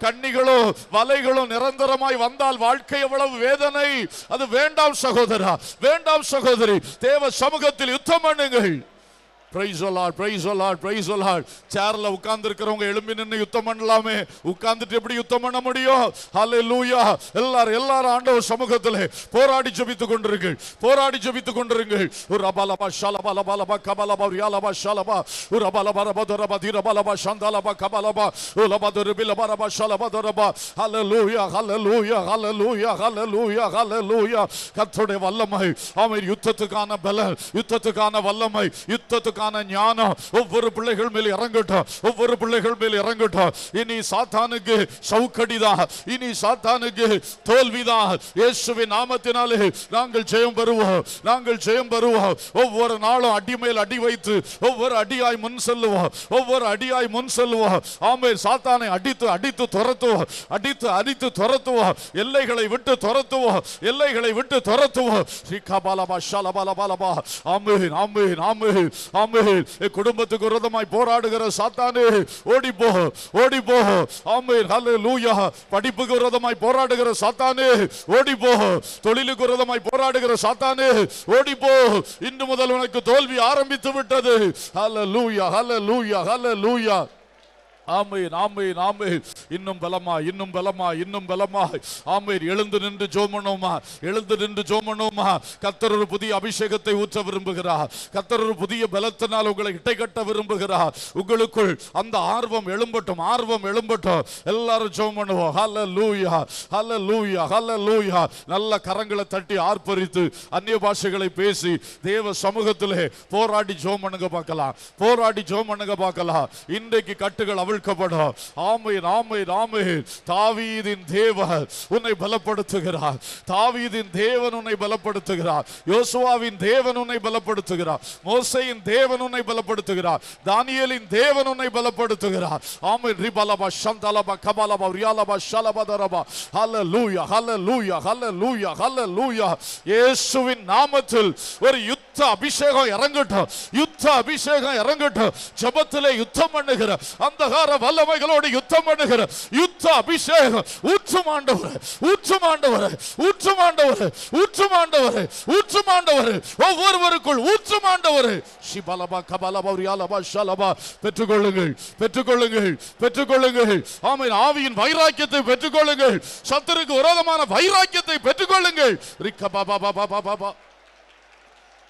கண்ணிகளும் வலைகளும் நிரந்தரமாய் வந்தால் வாழ்க்கை எவ்வளவு வேதனை. அது வேண்டாம் சகோதரா, வேண்டாம் சகோதரி. தேவ சமூகத்தில் யுத்தம் பண்ணுங்கள். Praise the Lord, praise the Lord, praise the Lord. சேர்ல உட்கார்ந்து இருக்கிறவங்க எழும்பி நின்று யுத்தம் பண்ணலாமே. உட்கார்ந்துட்டு எப்படி யுத்தம் பண்ண முடியும்? ஹல்லேலூயா. எல்லாரும் ஆண்டவர் சமூகத்திலே போராடி ஜெபித்துக் கொண்டிருங்கள், போராடி ஜெபித்துக் கொண்டிருங்கள். உரபலபா ஷலபலபலபா கபலபா ரியாலபா ஷலபா உரபலபா ரபதரபா திரபலபா ஷந்தலபா கபலபா உலபதரபிலபரபா ஷலபதரபா. ஹல்லேலூயா ஹல்லேலூயா ஹல்லேலூயா ஹல்லேலூயா ஹல்லேலூயா. கர்த்தருடைய வல்லமை, ஆமென். யுத்தத்துக்கான பலம், யுத்தத்துக்கான வல்லமை, யுத்தத்துக்கான ஞானம் ஒவ்வொரு பிள்ளைகள் மேல் இறங்கட்டும், ஒவ்வொரு பிள்ளைகள் மேல் இறங்கட்டும். இனி சாத்தானுக்கு சவுக்கடிதான், இனி சாத்தானுக்கு தோல்விதான். இயேசுவின் நாமத்தினாலே நாங்கள் ஜெயம் பெறுவோம், நாங்கள் ஜெயம் பெறுவோம். ஒவ்வொரு நாளும் அடி மேல் அடி வைத்து ஒவ்வொரு அடியாய் முன் செல்லுவோம், ஒவ்வொரு அடியாய் முன் செல்லுவோம். ஆமென். சாத்தானை அடித்து அடித்து துரத்துவோம், அடித்து அடித்து துரத்துவோம். எல்லைகளை விட்டு துரத்துவோம், எல்லைகளை விட்டு துரத்துவோம். ஷிகபலபா ஷலபலபலபா. ஆமென் ஆமென் ஆமென் ஆமென். குடும்பத்துக்கு விரோதமாய் போராடுகிற சாத்தானே ஓடி போ, ஓடி போ. ஆமென் ஹல்லேலூயா. படிப்புக்கு விரோதமாய் போராடுகிற சாத்தானே ஓடி போ. தொழிலுக்கு விரோதமாய் போராடுகிற சாத்தானே ஓடி போ. இன்று முதல் உனக்கு தோல்வி ஆரம்பித்து விட்டது. ஹல்லேலூயா ஹல்லேலூயா ஹல்லேலூயா. ஆமென் ஆமென் ஆமென். இன்னும் பலமா, இன்னும் பலமா, இன்னும் பலமா. ஆமென். எழுந்து நின்று ஜெபமனோமா, எழுந்து நின்று ஜெபமனோமா. கர்த்தர் ஒரு புதிய அபிஷேகத்தை ஊற்ற விரும்புகிறார். கர்த்தர் ஒரு புதிய பலத்தினால் உங்களை இட்டைக்கட்ட விரும்புகிறார். உங்களுக்குள் அந்த ஆர்வம் எழும்பட்டும், ஆர்வம் எழும்பட்டும். எல்லாரும் ஜெபமனுவோம். ஹல்லேலூயா ஹல்லேலூயா ஹல்லேலூயா. நல்ல கரங்களை தட்டி ஆர்ப்பரித்து அந்நிய பாஷைகளை பேசி தேவ சமூகத்திலே போராடி ஜெபம் பண்ணுங்க பார்க்கலாம், போராடி ஜெபம் பண்ணுங்க பார்க்கலாம். இன்றைக்கு கட்டுகள் அவள் இழுக்கப்படும். ஆமென், ஆமென், ஆமென். தாவீதின் தேவன் உன்னை பலப்படுத்துகிறார். தாவீதின் தேவன் உன்னை பலப்படுத்துகிறார். யோசுவாவின் தேவன் உன்னை பலப்படுத்துகிறார். மோசேயின் தேவன் உன்னை பலப்படுத்துகிறார். தானியேலின் தேவன் உன்னை பலப்படுத்துகிறார். ஆமென். ரிபலபா ஷந்தலபா கபலபா ரியாலபா ஷலபதரபா. ஹல்லேலூயா, ஹல்லேலூயா, ஹல்லேலூயா, ஹல்லேலூயா. இயேசுவின் நாமத்தில் ஒரு யுத்த அபிஷேகம் இறங்கட்டும். யுத்த அபிஷேகம் இறங்கட்டும். ஜெபத்திலே யுத்தம் பண்ணுகிற அந்தகார வல்லமைகளோடு யுத்தம் பண்ணுகிற யுத்த அபிஷேகம் ஊற்றும் ஆண்டவரே, ஊற்றும் ஆண்டவரே, ஊற்றும் ஆண்டவரே, ஊற்றும் ஆண்டவரே, ஊற்றும் ஆண்டவரே, ஒவ்வொருவருக்குள் ஊற்றும் ஆண்டவரே. ஷிபலபா கபலபா ரியாலபா ஷலபா. பெற்றுக்கொள்ளுங்கள், பெற்றுக்கொள்ளுங்கள், பெற்றுக்கொள்ளுங்கள். ஆமென். ஆவியின் வைராக்கியத்தை பெற்றுக்கொள்ளுங்கள். சத்துருக்கு விரோதமான வைராக்கியத்தை பெற்றுக்கொள்ளுங்கள். ரிக்கபபபபபபப.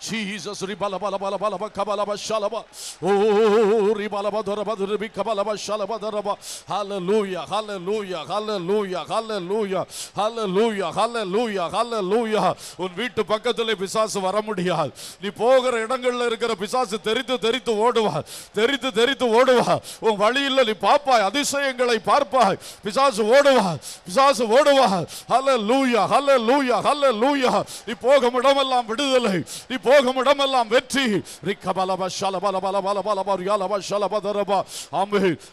Jesus, ribalabalabalaba kabalaba shalaba. Oh, ribalabadoraba ribi kabalaba shalaba daraba. Hallelujah, hallelujah, hallelujah, hallelujah, hallelujah, hallelujah, hallelujah. உன் வீட்டு பக்கத்திலே பிசாசு வர முடியாது. நீ போகிற இடங்கள்ல இருக்கிற பிசாசு தெரித்து தெரித்து ஓடுவா, தெரித்து தெரித்து ஓடுவா. உன் வழியில் நீ பாப்பாய், அதிசயங்களை பார்ப்பாய். பிசாசு ஓடுவா, பிசாசு ஓடுவா. Hallelujah, hallelujah, hallelujah. நீ போகும் இடமெல்லாம் விடுதலை, நீ போகும் இடமெல்லாம் வெற்றி.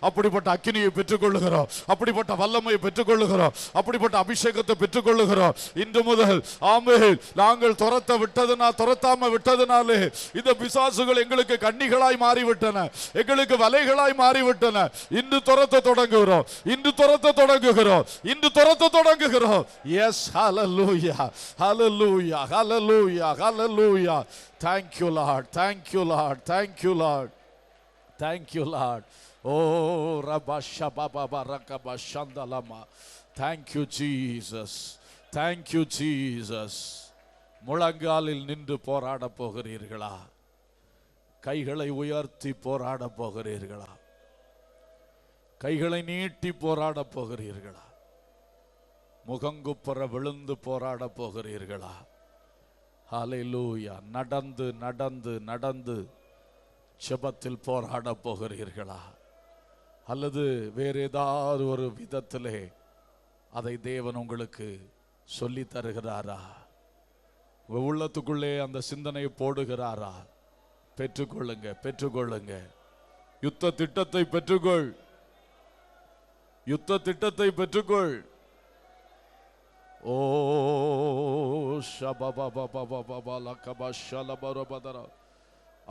அப்படிப்பட்ட அக்கினியை பெற்றுக்கொள்ளுகிறோம், அப்படிப்பட்ட வல்லமையை பெற்றுக்கொள்ளுகிறோம், அப்படிப்பட்ட அபிஷேகத்தை பெற்றுக்கொள்ளுகிறோம். இன்று முதல் ஆமென். நாங்கள் துரத்தாம விட்டதுனாலே இந்த பிசாசுகள் எங்களுக்கு கண்ணிகளாய் மாறிவிட்டன, எங்களுக்கு வலைகளாய் மாறிவிட்டன. இன்று துரத்த தொடங்குகிறோம், இன்று துரத்த தொடங்குகிறோம், இன்று துரத்த தொடங்குகிறோம். Yes, hallelujah, hallelujah, hallelujah, hallelujah. Thank you, Lord. Thank you, Lord. Thank you, Lord. Thank you, Lord. Oh, Rabasha Baba Barakaba Shandalama. Thank you, Jesus. Thank you, Jesus. முழங்காலில் நின்று போராட போகிறீர்களா? கைகளை உயர்த்தி போராட போகிறீர்களா? கைகளை நீட்டி போராட போகிறீர்களா? முகங்குப்புற விழுந்து போராட போகிறீர்களா? ஹல்லேலூயா. நடந்து நடந்து நடந்து ஜெபத்தில் போராட போகிறீர்களா? அல்லது வேறு ஏதாவது ஒரு விதத்திலே அதை தேவன் உங்களுக்கு சொல்லி தருகிறாரா? உள்ளத்துக்குள்ளே அந்த சிந்தனையை போடுகிறாரா? பெற்றுக்கொள்ளுங்க, பெற்றுக்கொள்ளுங்க. யுத்த திட்டத்தை பெற்றுக்கொள், யுத்த திட்டத்தை பெற்றுக்கொள். ஓ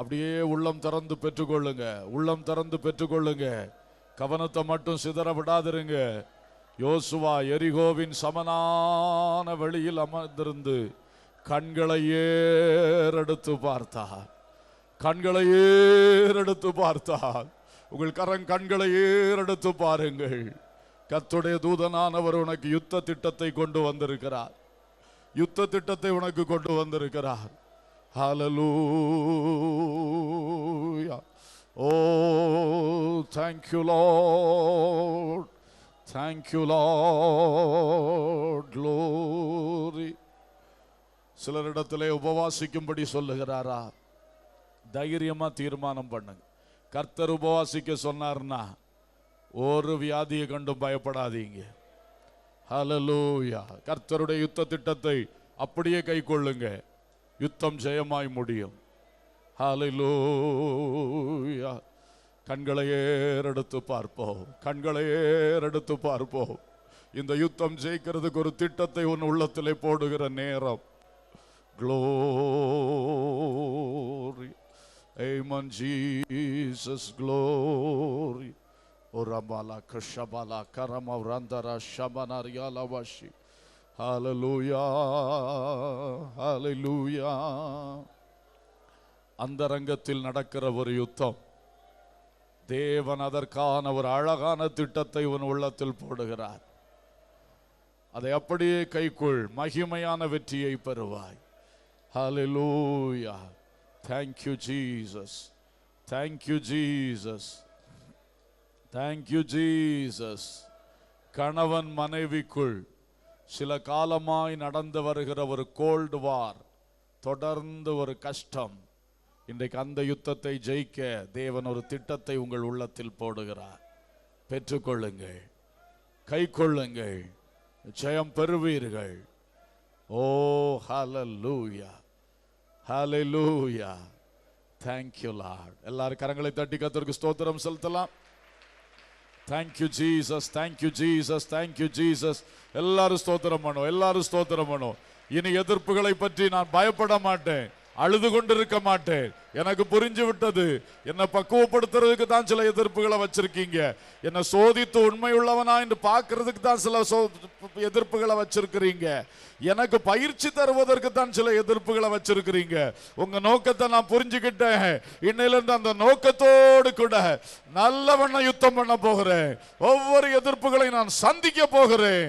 அப்படியே உள்ளம் திறந்து பெற்றுக்கொள்ளுங்க, உள்ளம் திறந்து பெற்றுக்கொள்ளுங்க. கவனத்தை மட்டும் சிதற விடாதிருங்க. யோசுவா எரிகோவின் சமனான வெளியில் அமர்ந்திருந்து கண்களை ஏறெடுத்து பார்த்தார், கண்களை ஏறெடுத்து பார்த்தார். உங்கள் கண்களை ஏறெடுத்து பாருங்கள். கர்த்தருடைய தூதனானவர் உனக்கு யுத்த திட்டத்தை கொண்டு வந்திருக்கிறார், யுத்த திட்டத்தை உனக்கு கொண்டு வந்திருக்கிறார். ஹல்லேலூயா. ஓ, thank you Lord, thank you Lord, glory. சிலரிடத்திலே உபவாசிக்கும்படி சொல்லுகிறாரா? தைரியமா தீர்மானம் பண்ணுங்க. கர்த்தர் உபவாசிக்க சொன்னார்னா ஒரு வியாதியை கண்டு பயப்படாதீங்க. ஹல்லேலூயா. கர்த்தருடைய யுத்த திட்டத்தை அப்படியே கைக்கொள்ளுங்க. யுத்தம் ஜெயமாய் முடியும். ஹல்லேலூயா. கண்களை ஏறெடுத்து பார்ப்போம், கண்களை ஏறெடுத்து பார்ப்போம். இந்த யுத்தம் ஜெயிக்கிறதுக்கு ஒரு திட்டத்தை உன் உள்ளத்திலே போடுகிற நேரம். Glory. Amen, Jesus, glory. Orabala kashabala karama randara shabanaria lavashi. Hallelujah, hallelujah. அந்தரங்கத்தில் நடக்கிற ஒரு யுத்தம். தேவன் அதற்கான ஒரு அழகான திட்டத்தை உன் உள்ளத்தில் போடுகிறார். அதை அப்படியே கைக்குள், மகிமையான வெற்றியை பெறுவாய். Hallelujah. Thank you, Jesus. Thank you, Jesus. Thank you, Jesus. கணவன் மனைவிக்குள் சில காலமாய் நடந்து வருகிற ஒரு கோல்டு வார், தொடர்ந்து ஒரு கஷ்டம். இன்றைக்கு அந்த யுத்தத்தை ஜெயிக்க தேவன் ஒரு திட்டத்தை உங்கள் உள்ளத்தில் போடுகிறார். பெற்றுக்கொள்ளுங்கள், கை கொள்ளுங்கள், ஜெயம் பெறுவீர்கள். ஓ ஹல்லேலூயா, ஹல்லேலூயா. Thank you Lord. எல்லாரும் கரங்களை தட்டி கர்த்தருக்கு ஸ்தோத்திரம் செலுத்தலாம். Thank you Jesus, thank you Jesus, thank you Jesus. எல்லாரும் ஸ்தோத்திரம் பண்ணும், எல்லாரும் ஸ்தோத்திரம் பண்ணும். இனி எதிர்ப்புகளை பற்றி நான் பயப்பட மாட்டேன், அழுது கொண்டிருக்க மாட்டேன். எனக்கு புரிஞ்சு விட்டது, என்னை பக்குவப்படுத்துறதுக்கு தான் சில எதிர்ப்புகளை வச்சிருக்கீங்க. என்னை சோதித்து உண்மையுள்ளவனா என்று பார்க்கறதுக்கு தான் சில எதிர்ப்புகளை வச்சிருக்கிறீங்க. எனக்கு பயிற்சி தருவதற்கு தான் சில எதிர்ப்புகளை வச்சிருக்கிறீங்க. உங்க நோக்கத்தை நான் புரிஞ்சுக்கிட்டேன். இன்னையிலிருந்து அந்த நோக்கத்தோடு கூட நல்லவண்ண யுத்தம் பண்ண போகிறேன். ஒவ்வொரு எதிர்ப்புகளை நான் சந்திக்க போகிறேன்.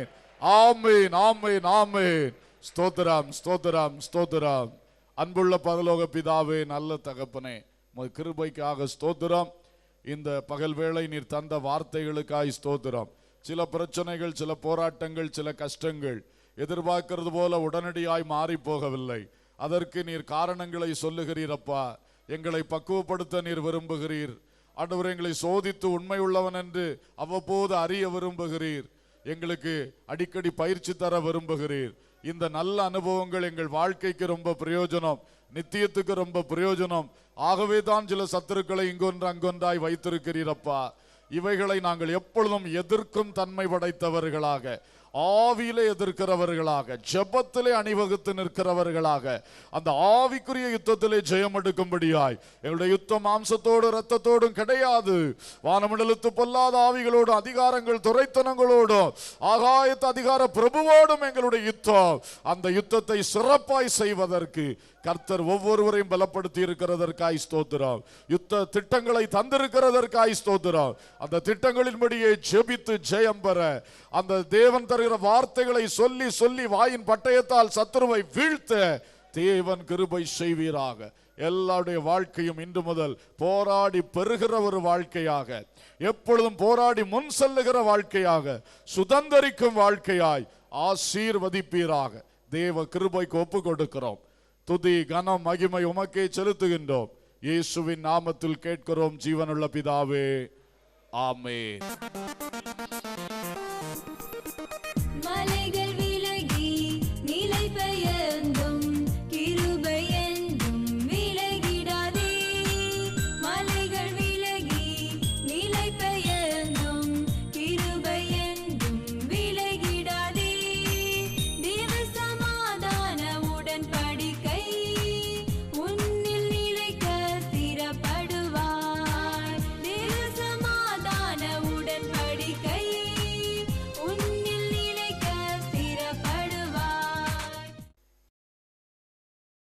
ஆமென், ஆமென், ஆமென். ஸ்தோத்திரம், ஸ்தோத்திரம், ஸ்தோத்திரம். அன்புள்ள பரலோக பிதாவே, நல்ல தகப்பனே, உமது கிருபைக்காக ஸ்தோத்திரம். இந்த பகல் வேளை நீர் தந்த வார்த்தைகளுக்காய் ஸ்தோத்திரம். சில பிரச்சனைகள், சில போராட்டங்கள், சில கஷ்டங்கள் எதிர்பார்க்கிறது போல உடனடியாய் மாறி போகவில்லை. அதற்கு நீர் காரணங்களை சொல்லுகிறீரப்பா. எங்களை பக்குவப்படுத்த நீர் விரும்புகிறீர் ஆண்டவரே. எங்களை சோதித்து உண்மை உள்ளவன் என்று அவ்வப்போது அறிய விரும்புகிறீர். எங்களுக்கு அடிக்கடி பயிற்சி தர விரும்புகிறீர். இந்த நல்ல அனுபவங்கள் எங்கள் வாழ்க்கைக்கு ரொம்ப பிரயோஜனம், நித்தியத்துக்கு ரொம்ப பிரயோஜனம். ஆகவே தான் சில சத்துருக்களை இங்கொன்று அங்கொன்றாய் வைத்திருக்கிறீரப்பா. இவைகளை நாங்கள் எப்பொழுதும் எதிர்க்கும் தன்மை படைத்தவர்களாக, ஆவியிலே எதிர்க்கிறவர்களாக, ஜெபத்திலே அணிவகுத்து நிற்கிறவர்களாக, அந்த ஆவிக்குரிய யுத்தத்திலே ஜெயம் எடுக்கும்படியாய். எங்களுடைய யுத்தம் மாம்சத்தோடு இரத்தத்தோடும் கிடையாது, வானமண்டலத்து பொல்லாத ஆவிகளோடும், அதிகாரங்கள் துரைத்தனங்களோடும், ஆகாயத்து அதிகார பிரபுவோடும் எங்களுடைய யுத்தம். அந்த யுத்தத்தை சிறப்பாய் செய்வதற்கு கர்த்தர் ஒவ்வொருவரையும் பலப்படுத்தி இருக்கிறதற்காய் ஸ்தோத்திரம். யுத்த திட்டங்களை தந்திருக்கிறதற்காய் ஸ்தோத்திரம். அந்த திட்டங்களின்படியே ஜெபித்து ஜெயம் பெற, அந்த தேவன் தருகிற வார்த்தைகளை சொல்லி சொல்லி வாயின் பட்டயத்தால் சத்துருவை வீழ்த்த தேவன் கிருபை செய்வீராக. எல்லாருடைய வாழ்க்கையும் இன்று முதல் போராடி பெறுகிற ஒரு வாழ்க்கையாக, எப்பொழுதும் போராடி முன் செல்லுகிற வாழ்க்கையாக, சுதந்தரிக்கும் வாழ்க்கையாய் ஆசீர்வதிப்பீராக. தேவ கிருபைக்கு ஒப்பு கொடுக்கிறோம். துதி கனம் மகிமை உமக்கே செலுத்துகின்றோம். இயேசுவின் நாமத்தில் கேட்கிறோம் ஜீவனுள்ள பிதாவே, ஆமென்.